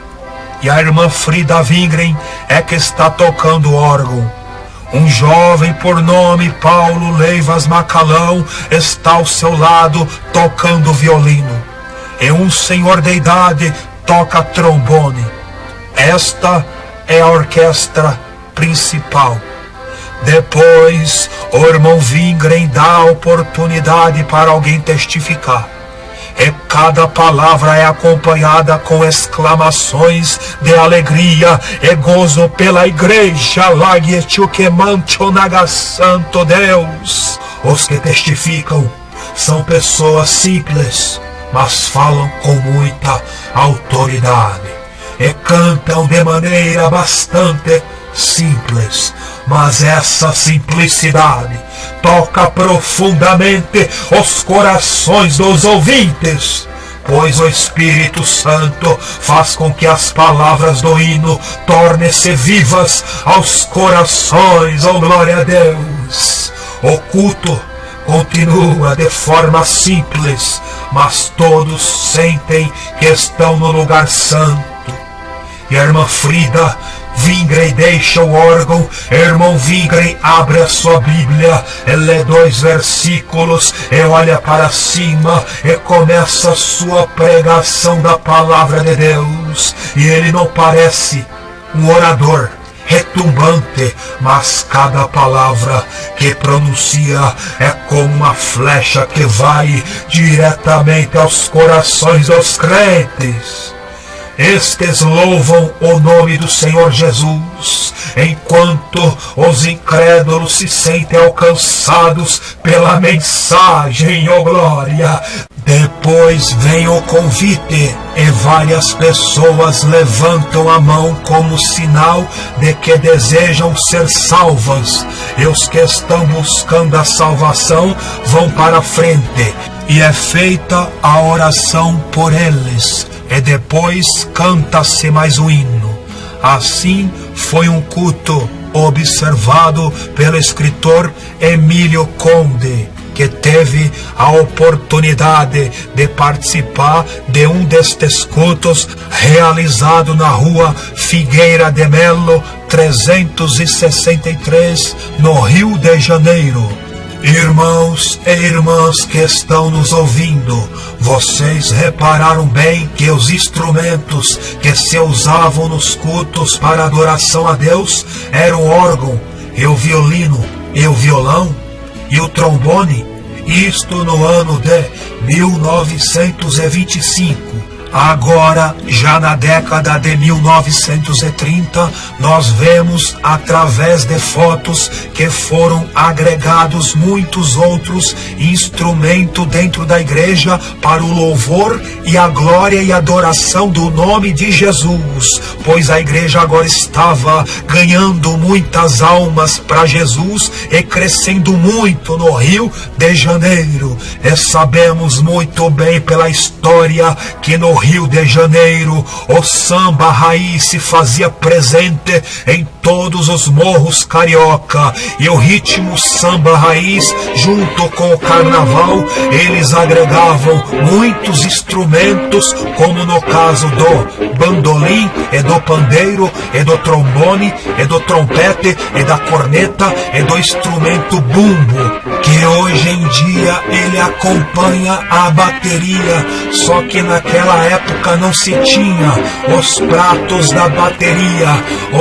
e a irmã Frida Wingren é que está tocando o órgão. Um jovem por nome Paulo Leivas Macalão está ao seu lado tocando violino. E um senhor de idade toca trombone. Esta é a orquestra principal. Depois, o irmão Wingren dá a oportunidade para alguém testificar. E cada palavra é acompanhada com exclamações de alegria e gozo pela igreja. Santo Deus. Os que testificam são pessoas simples, mas falam com muita autoridade e cantam de maneira bastante simples, mas essa simplicidade toca profundamente os corações dos ouvintes, pois o Espírito Santo faz com que as palavras do hino tornem-se vivas aos corações. Oh, glória a Deus! O culto continua de forma simples, mas todos sentem que estão no lugar santo. E a irmã Frida Wingren deixa o órgão, irmão Wingren abre a sua Bíblia, lê 2 versículos, e olha para cima e começa a sua pregação da palavra de Deus. E ele não parece um orador retumbante, mas cada palavra que pronuncia é como uma flecha que vai diretamente aos corações dos crentes. Estes louvam o nome do Senhor Jesus, enquanto os incrédulos se sentem alcançados pela mensagem, oh glória! Depois vem o convite e várias pessoas levantam a mão como sinal de que desejam ser salvas. E os que estão buscando a salvação vão para a frente e é feita a oração por eles. E depois canta-se mais um hino. Assim foi um culto observado pelo escritor Emílio Conde, que teve a oportunidade de participar de um destes cultos realizado na rua Figueira de Melo 363, no Rio de Janeiro. Irmãos e irmãs que estão nos ouvindo, vocês repararam bem que os instrumentos que se usavam nos cultos para adoração a Deus eram o órgão, e o violino, e o violão, e o trombone, isto no ano de 1925. Agora, já na década de 1930, nós vemos através de fotos que foram agregados muitos outros instrumentos dentro da igreja para o louvor e a glória e adoração do nome de Jesus, pois a igreja agora estava ganhando muitas almas para Jesus e crescendo muito no Rio de Janeiro. E sabemos muito bem pela história que no Rio de Janeiro, o samba raiz se fazia presente em todos os morros carioca, e o ritmo samba raiz, junto com o carnaval, eles agregavam muitos instrumentos, como no caso do bandolim, e do pandeiro, e do trombone, e do trompete, e da corneta, e do instrumento bumbo, que hoje em dia ele acompanha a bateria, só que naquela época não se tinha os pratos da bateria,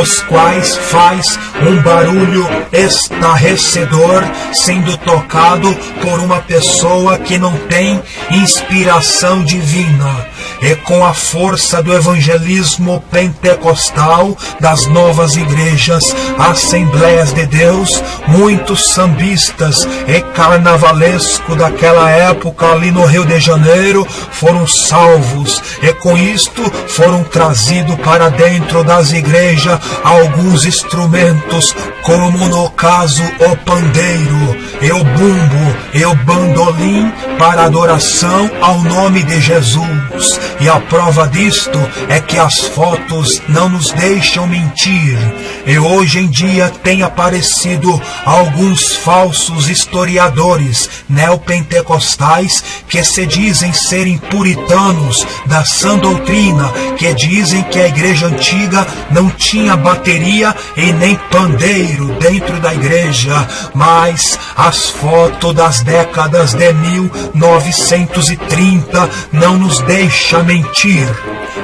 os quais faz um barulho estarrecedor sendo tocado por uma pessoa que não tem inspiração divina. E com a força do evangelismo pentecostal das novas igrejas, Assembleias de Deus, muitos sambistas e carnavalesco daquela época ali no Rio de Janeiro foram salvos, e com isto foram trazidos para dentro das igrejas alguns instrumentos, como no caso o pandeiro, e o bumbo, e o bandolim, para adoração ao nome de Jesus. Deus, e a prova disto é que as fotos não nos deixam mentir. E hoje em dia tem aparecido alguns falsos historiadores neopentecostais que se dizem serem puritanos da sã doutrina, que dizem que a igreja antiga não tinha bateria e nem pandeiro dentro da igreja, mas as fotos das décadas de 1930 não nos deixam mentir.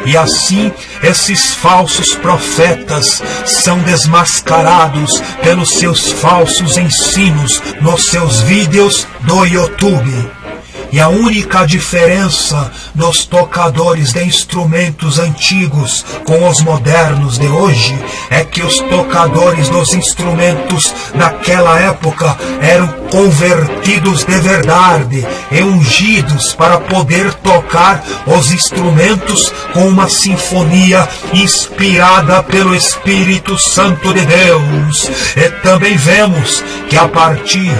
E assim, esses falsos profetas são desmascarados pelos seus falsos ensinos nos seus vídeos do YouTube. E a única diferença dos tocadores de instrumentos antigos com os modernos de hoje é que os tocadores dos instrumentos naquela época eram convertidos de verdade e ungidos para poder tocar os instrumentos com uma sinfonia inspirada pelo Espírito Santo de Deus. E também vemos que a partir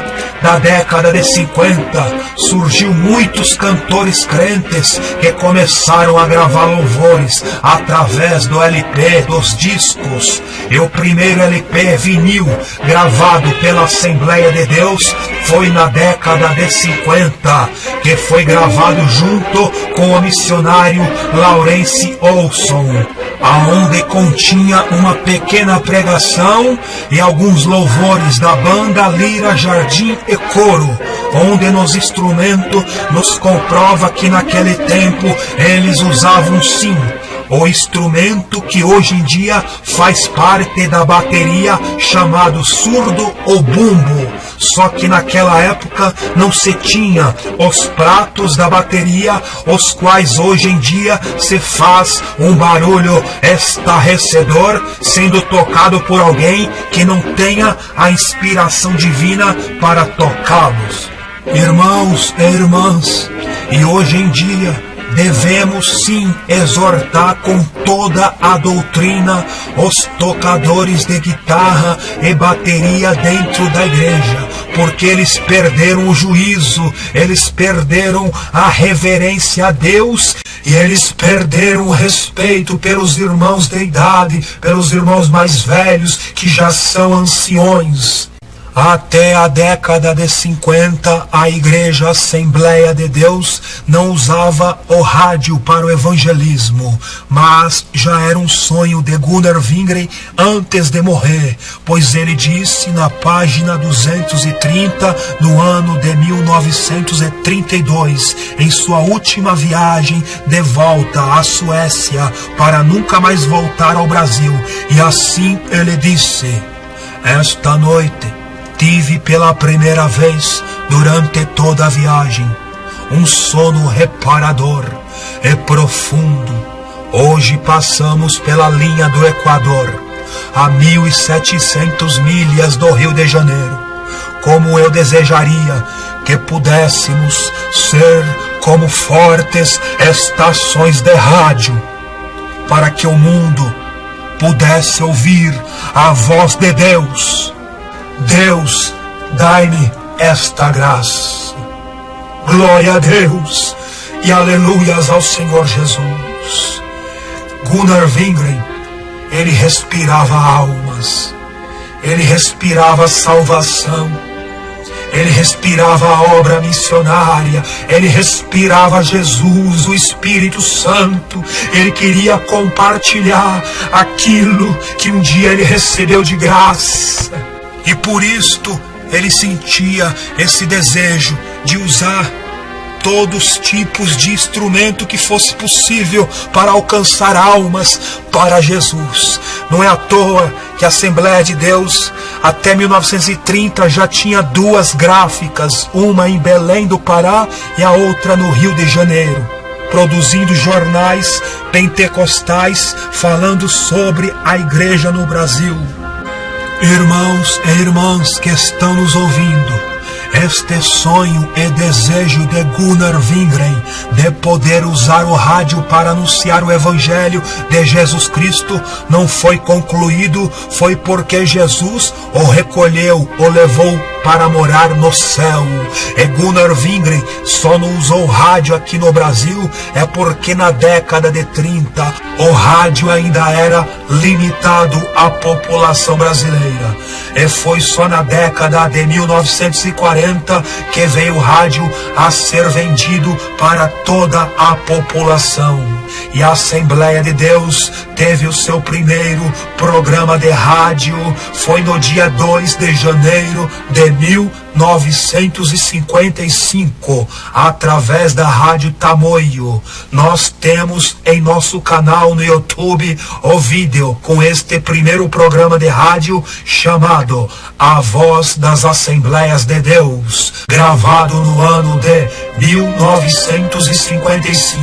da década de 50 surgiu muitos cantores crentes que começaram a gravar louvores através do LP, dos discos. E o primeiro LP vinil gravado pela Assembleia de Deus foi na década de 50, que foi gravado junto com o missionário Lawrence Olson, aonde continha uma pequena pregação e alguns louvores da banda Lira, Jardim e Coro, onde nos instrumentos nos comprova que naquele tempo eles usavam sim o instrumento que hoje em dia faz parte da bateria, chamado surdo ou bumbo. Só que naquela época não se tinha os pratos da bateria, os quais hoje em dia se faz um barulho estarrecedor, sendo tocado por alguém que não tenha a inspiração divina para tocá-los. Irmãos e irmãs, e hoje em dia devemos sim exortar com toda a doutrina os tocadores de guitarra e bateria dentro da igreja, porque eles perderam o juízo, eles perderam a reverência a Deus e eles perderam o respeito pelos irmãos de idade, pelos irmãos mais velhos que já são anciões. Até a década de 50, a Igreja Assembleia de Deus não usava o rádio para o evangelismo, mas já era um sonho de Gunnar Wingren antes de morrer, pois ele disse na página 230 do ano de 1932, em sua última viagem de volta à Suécia, para nunca mais voltar ao Brasil, e assim ele disse: "Esta noite tive pela primeira vez durante toda a viagem um sono reparador e profundo. Hoje passamos pela linha do Equador, a 1.700 milhas do Rio de Janeiro. Como eu desejaria que pudéssemos ser como fortes estações de rádio, para que o mundo pudesse ouvir a voz de Deus. Deus, dai-me esta graça." Glória a Deus e aleluias ao Senhor Jesus. Gunnar Wingren, ele respirava almas, ele respirava salvação, ele respirava a obra missionária, ele respirava Jesus, o Espírito Santo. Ele queria compartilhar aquilo que um dia ele recebeu de graça. E por isto ele sentia esse desejo de usar todos os tipos de instrumento que fosse possível para alcançar almas para Jesus. Não é à toa que a Assembleia de Deus até 1930 já tinha duas gráficas, uma em Belém do Pará e a outra no Rio de Janeiro, produzindo jornais pentecostais falando sobre a igreja no Brasil. Irmãos e irmãs que estão nos ouvindo, este sonho e desejo de Gunnar Wingren de poder usar o rádio para anunciar o Evangelho de Jesus Cristo não foi concluído, foi porque Jesus o recolheu, o levou para morar no céu. E Gunnar Wingren só não usou rádio aqui no Brasil é porque na década de 30 o rádio ainda era limitado à população brasileira. E foi só na década de 1940 que veio o rádio a ser vendido para toda a população. E a Assembleia de Deus teve o seu primeiro programa de rádio, foi no dia 2 de janeiro de 1955, através da Rádio Tamoio. Nós temos em nosso canal no YouTube o vídeo com este primeiro programa de rádio chamado A Voz das Assembleias de Deus, gravado no ano de 1955.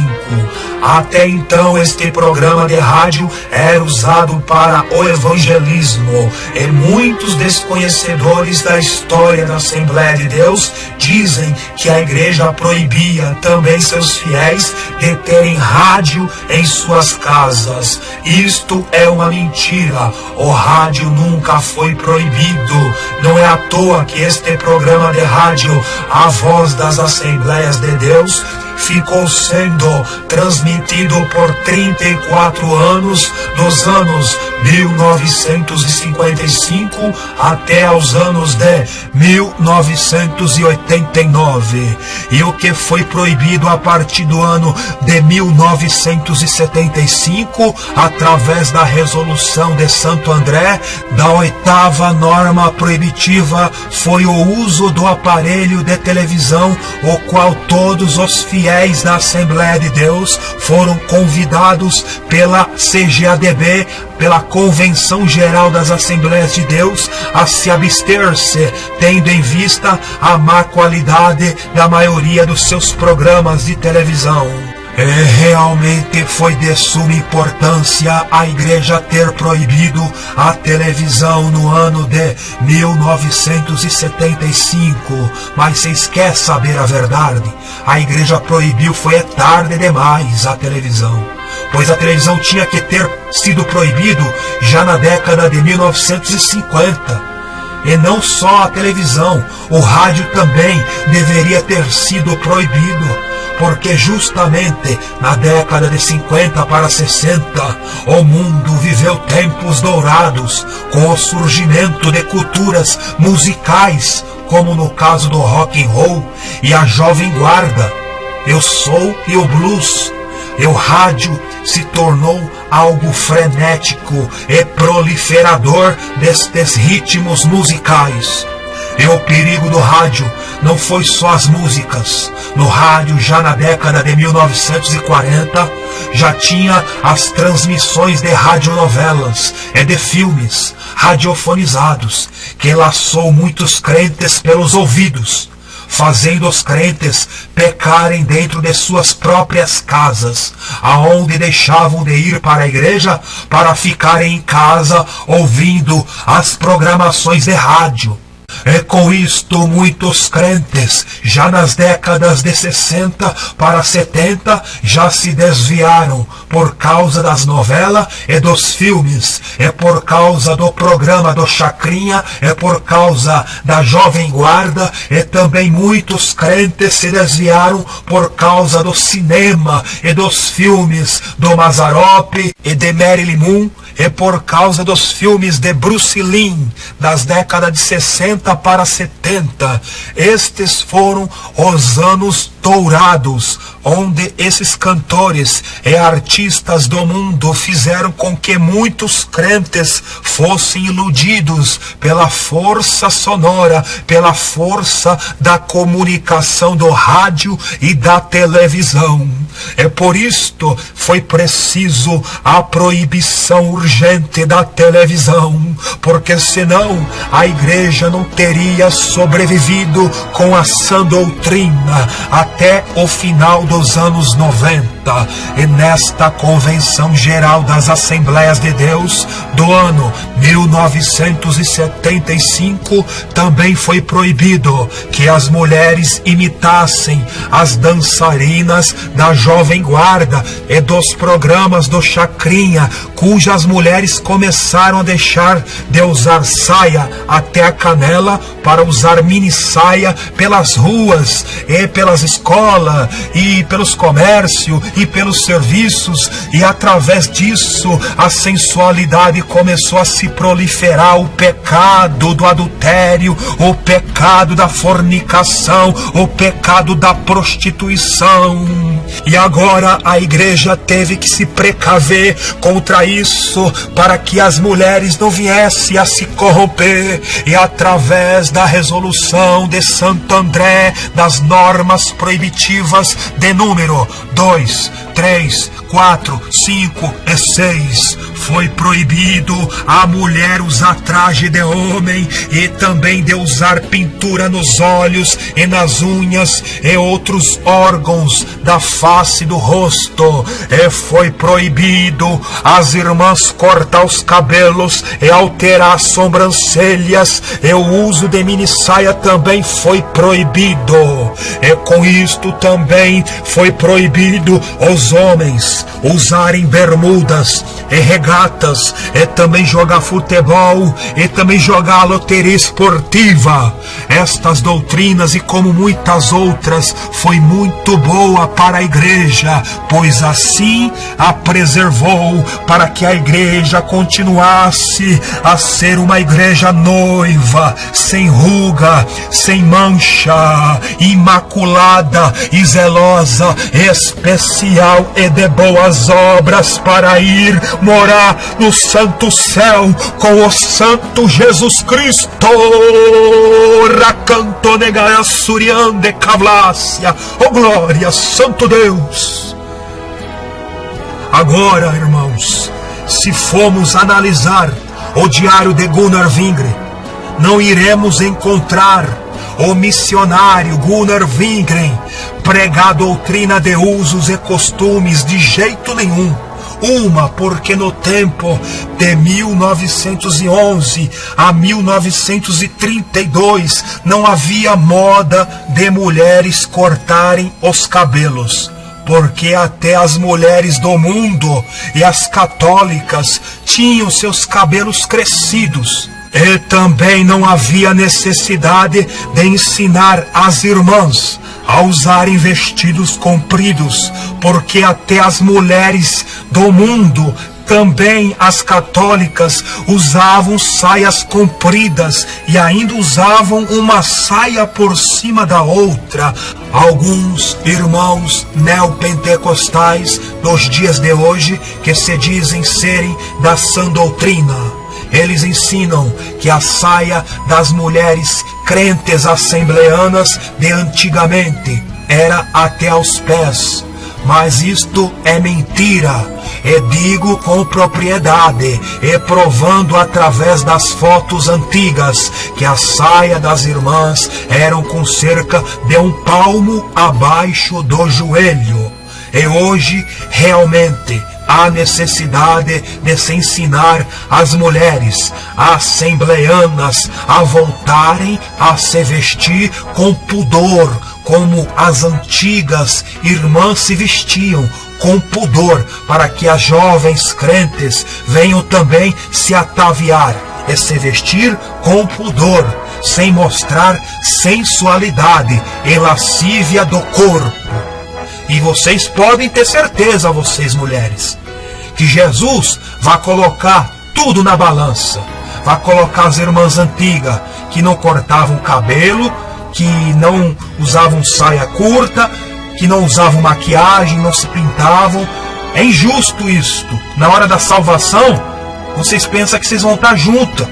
Até então este programa de rádio era usado para o evangelismo, e muitos desconhecedores da história da Assembleia de Deus dizem que a igreja proibia também seus fiéis de terem rádio em suas casas. Isto é uma mentira. O rádio nunca foi proibido. Não é à toa que este programa de rádio, A Voz das Assembleias de Deus, ficou sendo transmitido por 34 anos, dos anos 1955 até aos anos de 1989. E o que foi proibido a partir do ano de 1975, através da resolução de Santo André, da 8ª norma proibitiva, foi o uso do aparelho de televisão, o qual todos os fiéis da Assembleia de Deus foram convidados pela CGADB, pela Convenção Geral das Assembleias de Deus, a se abster-se, tendo em vista a má qualidade da maioria dos seus programas de televisão. E realmente foi de suma importância a igreja ter proibido a televisão no ano de 1975. Mas vocês querem saber a verdade? A igreja proibiu foi tarde demais a televisão, pois a televisão tinha que ter sido proibido já na década de 1950. E não só a televisão, o rádio também deveria ter sido proibido, porque justamente na década de 50 para 60, o mundo viveu tempos dourados, com o surgimento de culturas musicais, como no caso do rock and roll e a jovem guarda, o soul e o blues. E o rádio se tornou algo frenético e proliferador destes ritmos musicais. E o perigo do rádio não foi só as músicas. No rádio, já na década de 1940, já tinha as transmissões de radionovelas e de filmes radiofonizados, que laçou muitos crentes pelos ouvidos, fazendo os crentes pecarem dentro de suas próprias casas, aonde deixavam de ir para a igreja para ficarem em casa ouvindo as programações de rádio. E com isto muitos crentes, já nas décadas de 60 para 70, já se desviaram por causa das novelas e dos filmes, e por causa do programa do Chacrinha, e por causa da Jovem Guarda, e também muitos crentes se desviaram por causa do cinema e dos filmes do Mazzaropi e de Marilyn Monroe, e por causa dos filmes de Bruce Lee, das décadas de 60 para 70. Estes foram os anos dourados, onde esses cantores e artistas do mundo fizeram com que muitos crentes fossem iludidos pela força sonora, pela força da comunicação do rádio e da televisão. E por isto foi preciso a proibição urgente da televisão, porque senão a igreja não teria sobrevivido com a sã doutrina até o final dos anos 90. E nesta Convenção Geral das Assembleias de Deus do ano 1975 também foi proibido que as mulheres imitassem as dançarinas da Jovem Guarda e dos programas do Chacrinha, cujas mulheres começaram a deixar de usar saia até a canela para usar mini saia pelas ruas e pelas escolas e pelos comércios e pelos serviços, e através disso a sensualidade começou a se proliferar, o pecado do adultério, o pecado da fornicação, o pecado da prostituição. E agora a igreja teve que se precaver contra isso, para que as mulheres não viessem a se corromper. E através da resolução de Santo André, das normas proibitivas de número 2, 3, 4, 5 e 6, foi proibido a mulher usar traje de homem e também de usar pintura nos olhos e nas unhas e outros órgãos da face do rosto. E foi proibido as irmãs cortar os cabelos e alterar as sobrancelhas, e o uso de mini saia também foi proibido. E com isto também foi proibido os homens usarem bermudas e regatas, e também jogar futebol, e também jogar a loteria esportiva. Estas doutrinas, e como muitas outras, foi muito boa para a igreja, pois assim a preservou, para que a igreja continuasse a ser uma igreja noiva, sem ruga, sem mancha, imaculada e zelosa, especial e de boas obras, para ir morar no santo céu com o santo Jesus Cristo. Racanto negaya suriande cavlácia. Oh glória, santo Deus! Agora, irmãos, se formos analisar o diário de Gunnar Wingren, não iremos encontrar o missionário Gunnar Wingren pregar a doutrina de usos e costumes de jeito nenhum. Uma, porque no tempo de 1911 a 1932 não havia moda de mulheres cortarem os cabelos, porque até as mulheres do mundo e as católicas tinham seus cabelos crescidos. E também não havia necessidade de ensinar as irmãs a usarem vestidos compridos, porque até as mulheres do mundo, também as católicas, usavam saias compridas e ainda usavam uma saia por cima da outra. Alguns irmãos neopentecostais dos dias de hoje, que se dizem serem da sã doutrina, eles ensinam que a saia das mulheres crentes assembleanas de antigamente era até aos pés. Mas isto é mentira, e digo com propriedade, e provando através das fotos antigas, que a saia das irmãs eram com cerca de 1 palmo abaixo do joelho. E hoje, realmente, há necessidade de se ensinar as mulheres assembleanas a voltarem a se vestir com pudor, como as antigas irmãs se vestiam, com pudor, para que as jovens crentes venham também se ataviar e se vestir com pudor, sem mostrar sensualidade e lascívia do corpo. E vocês podem ter certeza, vocês mulheres, que Jesus vai colocar tudo na balança. Vai colocar as irmãs antigas que não cortavam o cabelo, que não usavam saia curta, que não usavam maquiagem, não se pintavam. É injusto isto. Na hora da salvação, vocês pensam que vocês vão estar juntas.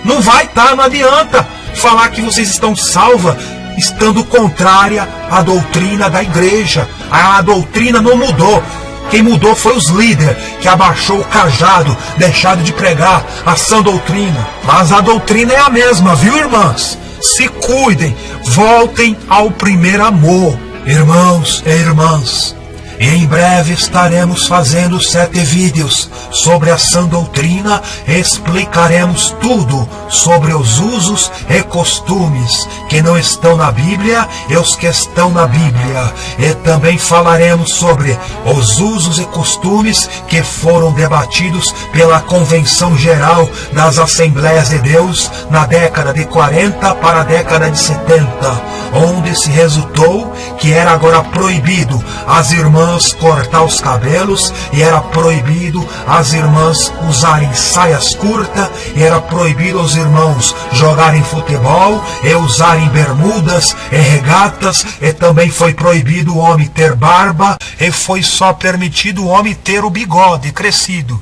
Não vai estar, não adianta falar que vocês estão salvas estando contrária à doutrina da igreja. A doutrina não mudou. Quem mudou foi os líderes, que abaixou o cajado, deixaram de pregar a sã doutrina. Mas a doutrina é a mesma, viu, irmãs? Se cuidem, voltem ao primeiro amor. Irmãos e irmãs, E em breve estaremos fazendo 7 vídeos sobre a sã doutrina e explicaremos tudo sobre os usos e costumes que não estão na Bíblia e os que estão na Bíblia. E também falaremos sobre os usos e costumes que foram debatidos pela Convenção Geral das Assembleias de Deus na década de 40 para a década de 70, onde se resultou que era agora proibido as irmãs cortar os cabelos, e era proibido as irmãs usarem saias curtas, e era proibido os irmãos jogarem futebol e usarem bermudas e regatas, e também foi proibido o homem ter barba, e foi só permitido o homem ter o bigode crescido.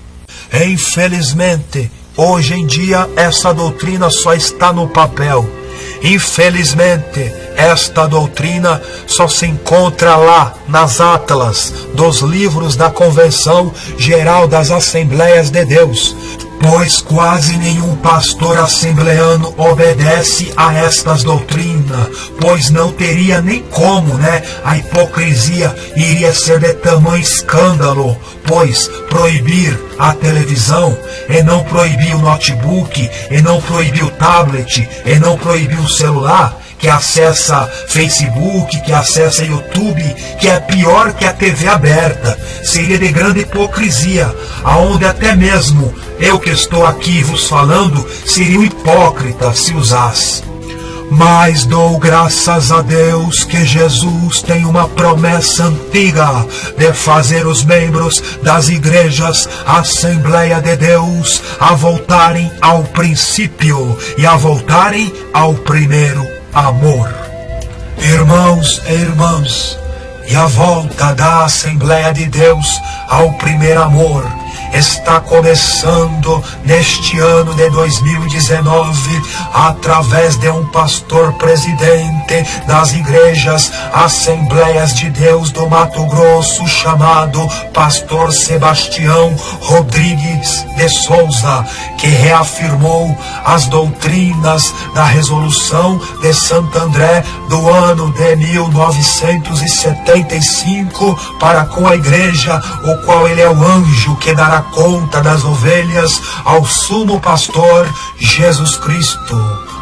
E infelizmente, hoje em dia, essa doutrina só está no papel. Infelizmente, esta doutrina só se encontra lá nas atlas dos livros da Convenção Geral das Assembleias de Deus, pois quase nenhum pastor assembleano obedece a estas doutrinas, pois não teria nem como, A hipocrisia iria ser de tamanho escândalo, pois proibir a televisão, e não proibir o notebook, e não proibir o tablet, e não proibir o celular, que acessa Facebook, que acessa YouTube, que é pior que a TV aberta. Seria de grande hipocrisia, aonde até mesmo eu que estou aqui vos falando, seria um hipócrita se usasse. Mas dou graças a Deus que Jesus tem uma promessa antiga de fazer os membros das igrejas Assembleia de Deus a voltarem ao princípio e a voltarem ao primeiro amor. Irmãos e irmãs, e a volta da Assembleia de Deus ao primeiro amor está começando neste ano de 2019 através de um pastor presidente das igrejas Assembleias de Deus do Mato Grosso, chamado pastor Sebastião Rodrigues de Souza, que reafirmou as doutrinas da resolução de Santo André do ano de 1975 para com a igreja, o qual ele é o anjo que dará conta das ovelhas ao sumo pastor Jesus Cristo.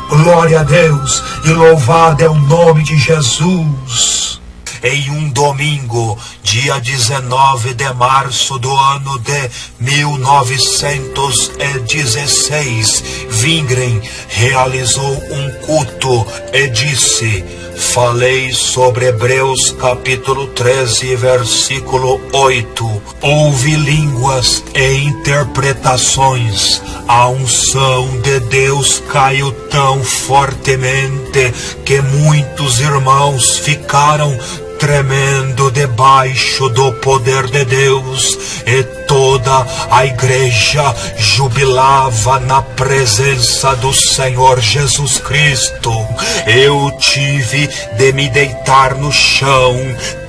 Glória a Deus e louvado é o nome de Jesus. Em um domingo, dia 19 de março do ano de 1916, Wingren realizou um culto e disse: falei sobre Hebreus capítulo 13, versículo 8. Houve línguas e interpretações. A unção de Deus caiu tão fortemente que muitos irmãos ficaram tremendo debaixo do poder de Deus, e toda a igreja jubilava na presença do Senhor Jesus Cristo. Eu tive de me deitar no chão,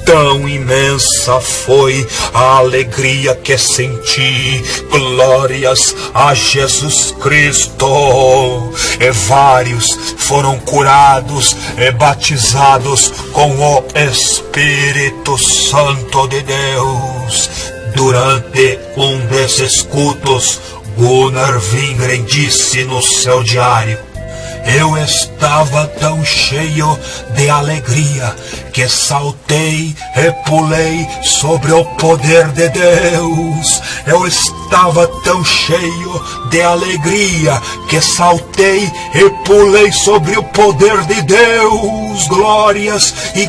tão imensa foi a alegria que senti. Glórias a Jesus Cristo. E vários foram curados e batizados com o Espírito Santo de Deus. Durante um desses cultos, Gunnar Wingren disse no seu diário: eu estava tão cheio de alegria que saltei e pulei sobre o poder de Deus. Eu estava tão cheio de alegria que saltei e pulei sobre o poder de Deus. Glórias e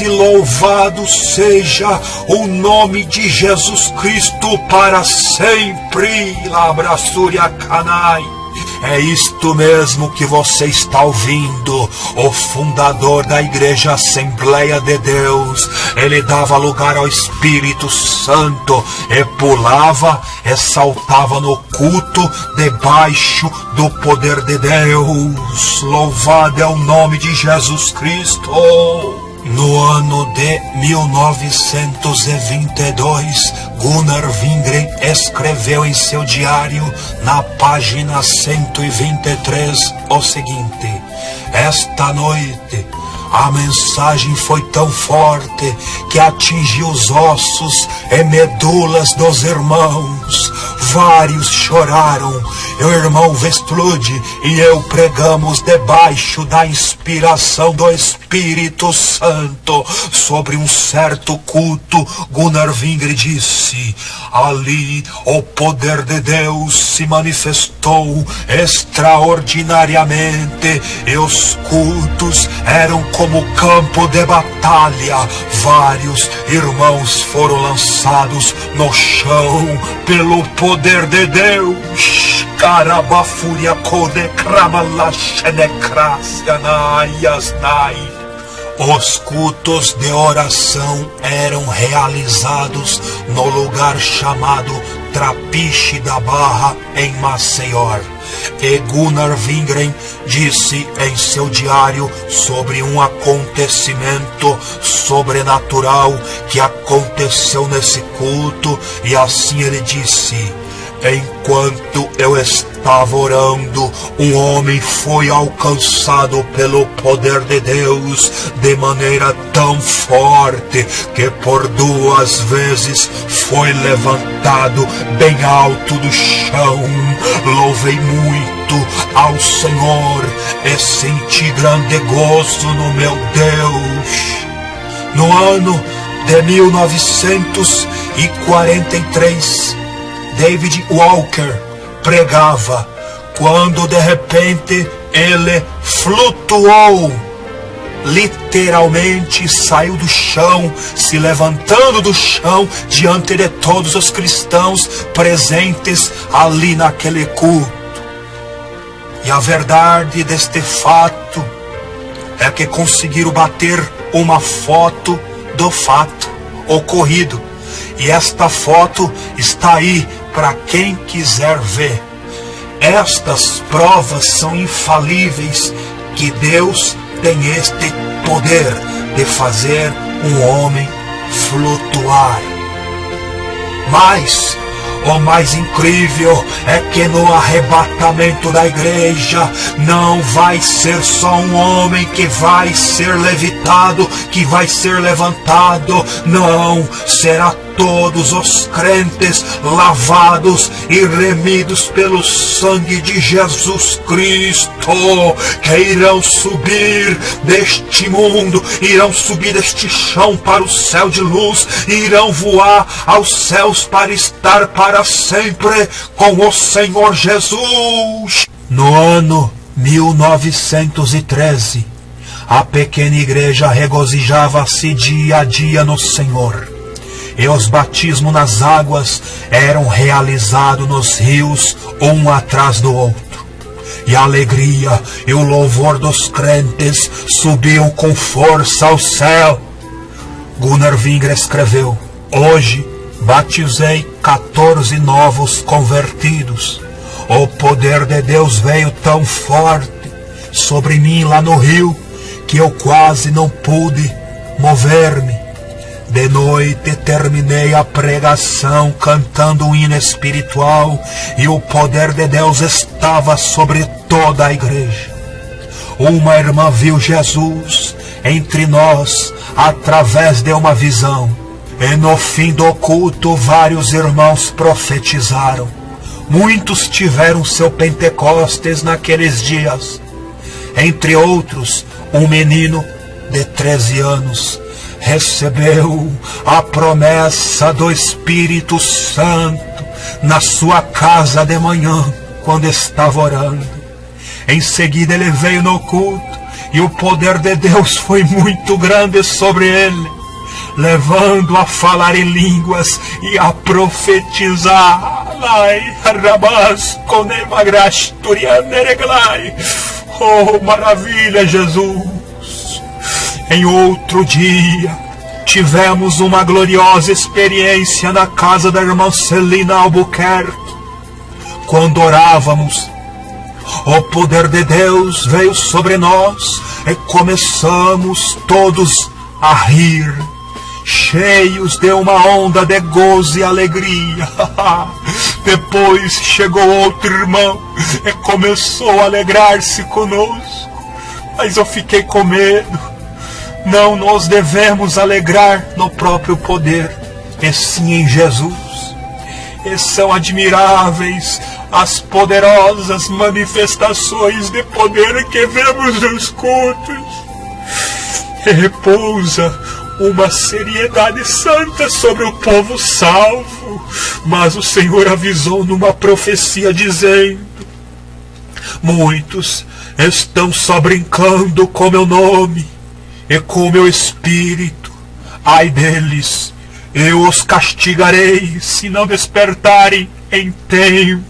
louvado seja o nome de Jesus Cristo para sempre. Labrasuria canai. É isto mesmo que você está ouvindo. O fundador da igreja Assembleia de Deus, ele dava lugar ao Espírito Santo e pulava e saltava no culto debaixo do poder de Deus. Louvado é o nome de Jesus Cristo. No ano de 1922, Gunnar Wingren escreveu em seu diário, na página 123, o seguinte: esta noite A mensagem foi tão forte que atingiu os ossos e medulas dos irmãos. Vários choraram. O irmão Vestlude e eu pregamos debaixo da inspiração do Espírito Santo. Sobre um certo culto, Gunnar Wingre disse: ali o poder de Deus se manifestou extraordinariamente e os cultos eram como campo de batalha. Vários irmãos foram lançados no chão pelo poder de Deus. Carabafuria kode kramalachenecrasianaiasnai. Os cultos de oração eram realizados no lugar chamado Trapiche da Barra, em Maceió. E Gunnar Wingren disse em seu diário sobre um acontecimento sobrenatural que aconteceu nesse culto, e assim ele disse: enquanto eu estava orando, um homem foi alcançado pelo poder de Deus de maneira tão forte que por 2 vezes foi levantado bem alto do chão. Louvei muito ao Senhor e senti grande gozo no meu Deus. No ano de 1943, David Walker pregava quando de repente ele flutuou, literalmente saiu do chão, se levantando do chão diante de todos os cristãos presentes ali naquele culto. E a verdade deste fato é que conseguiram bater uma foto do fato ocorrido, e esta foto está aí para quem quiser ver. Estas provas são infalíveis que Deus tem este poder de fazer um homem flutuar. Mas o mais incrível é que no arrebatamento da igreja não vai ser só um homem que vai ser levitado, que vai ser levantado. Não, será todos os crentes lavados e remidos pelo sangue de Jesus Cristo, que irão subir deste mundo, irão subir deste chão para o céu de luz, irão voar aos céus para estar para sempre com o Senhor Jesus. No ano 1913, a pequena igreja regozijava-se dia a dia no Senhor, e os batismos nas águas eram realizados nos rios, um atrás do outro. E a alegria e o louvor dos crentes subiam com força ao céu. Gunnar Wingre escreveu: hoje batizei 14 novos convertidos. O poder de Deus veio tão forte sobre mim lá no rio que eu quase não pude mover-me. De noite terminei a pregação cantando um hino espiritual e o poder de Deus estava sobre toda a igreja. Uma irmã viu Jesus entre nós através de uma visão. E no fim do culto vários irmãos profetizaram. Muitos tiveram seu Pentecostes naqueles dias. Entre outros, um menino de 13 anos recebeu a promessa do Espírito Santo na sua casa de manhã, quando estava orando. Em seguida ele veio no culto e o poder de Deus foi muito grande sobre ele, levando a falar em línguas e a profetizar. Oh, maravilha, Jesus! Em outro dia, tivemos uma gloriosa experiência na casa da irmã Celina Albuquerque. Quando orávamos, o poder de Deus veio sobre nós e começamos todos a rir, cheios de uma onda de gozo e alegria. Depois chegou outro irmão e começou a alegrar-se conosco, mas eu fiquei com medo, não nos devemos alegrar no próprio poder, e sim em Jesus. E são admiráveis as poderosas manifestações de poder que vemos nos cultos. E repousa uma seriedade santa sobre o povo salvo. Mas o Senhor avisou numa profecia dizendo: muitos estão só brincando com meu nome e com meu espírito. Ai deles, eu os castigarei se não despertarem em tempo.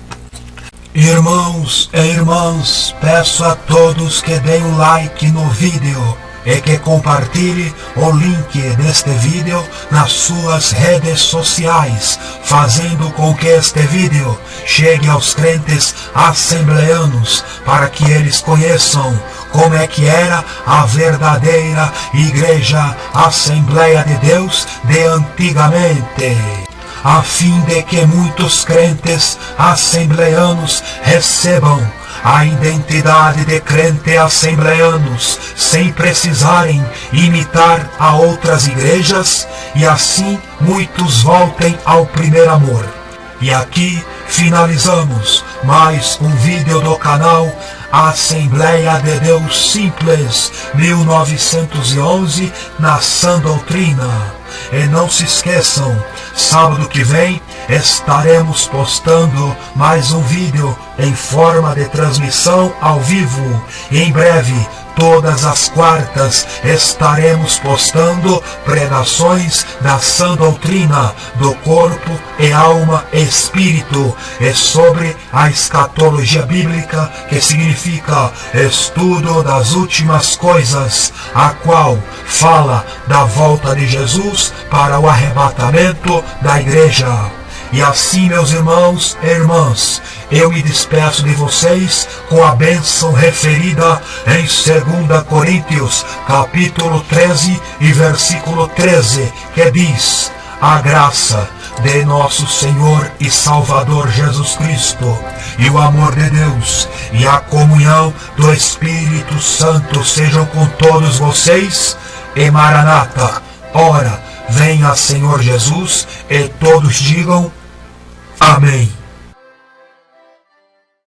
Irmãos e irmãs, peço a todos que deem um like no vídeo e que compartilhe o link deste vídeo nas suas redes sociais, fazendo com que este vídeo chegue aos crentes assembleanos, para que eles conheçam como é que era a verdadeira Igreja Assembleia de Deus de antigamente, a fim de que muitos crentes assembleanos recebam a identidade de crente assembleanos, sem precisarem imitar a outras igrejas, e assim muitos voltem ao primeiro amor. E aqui finalizamos mais um vídeo do canal Assembleia de Deus Simples 1911 na Sã Doutrina. E não se esqueçam, sábado que vem estaremos postando mais um vídeo em forma de transmissão ao vivo. E em breve, todas as quartas, estaremos postando pregações da sã doutrina do corpo e alma e espírito, e sobre a escatologia bíblica, que significa estudo das últimas coisas, a qual fala da volta de Jesus para o arrebatamento da igreja. E assim, meus irmãos e irmãs, eu me despeço de vocês com a bênção referida em 2 Coríntios, capítulo 13 e versículo 13, que diz: a graça de nosso Senhor e Salvador Jesus Cristo, e o amor de Deus, e a comunhão do Espírito Santo sejam com todos vocês. E Maranata, ora, venha Senhor Jesus, e todos digam amém.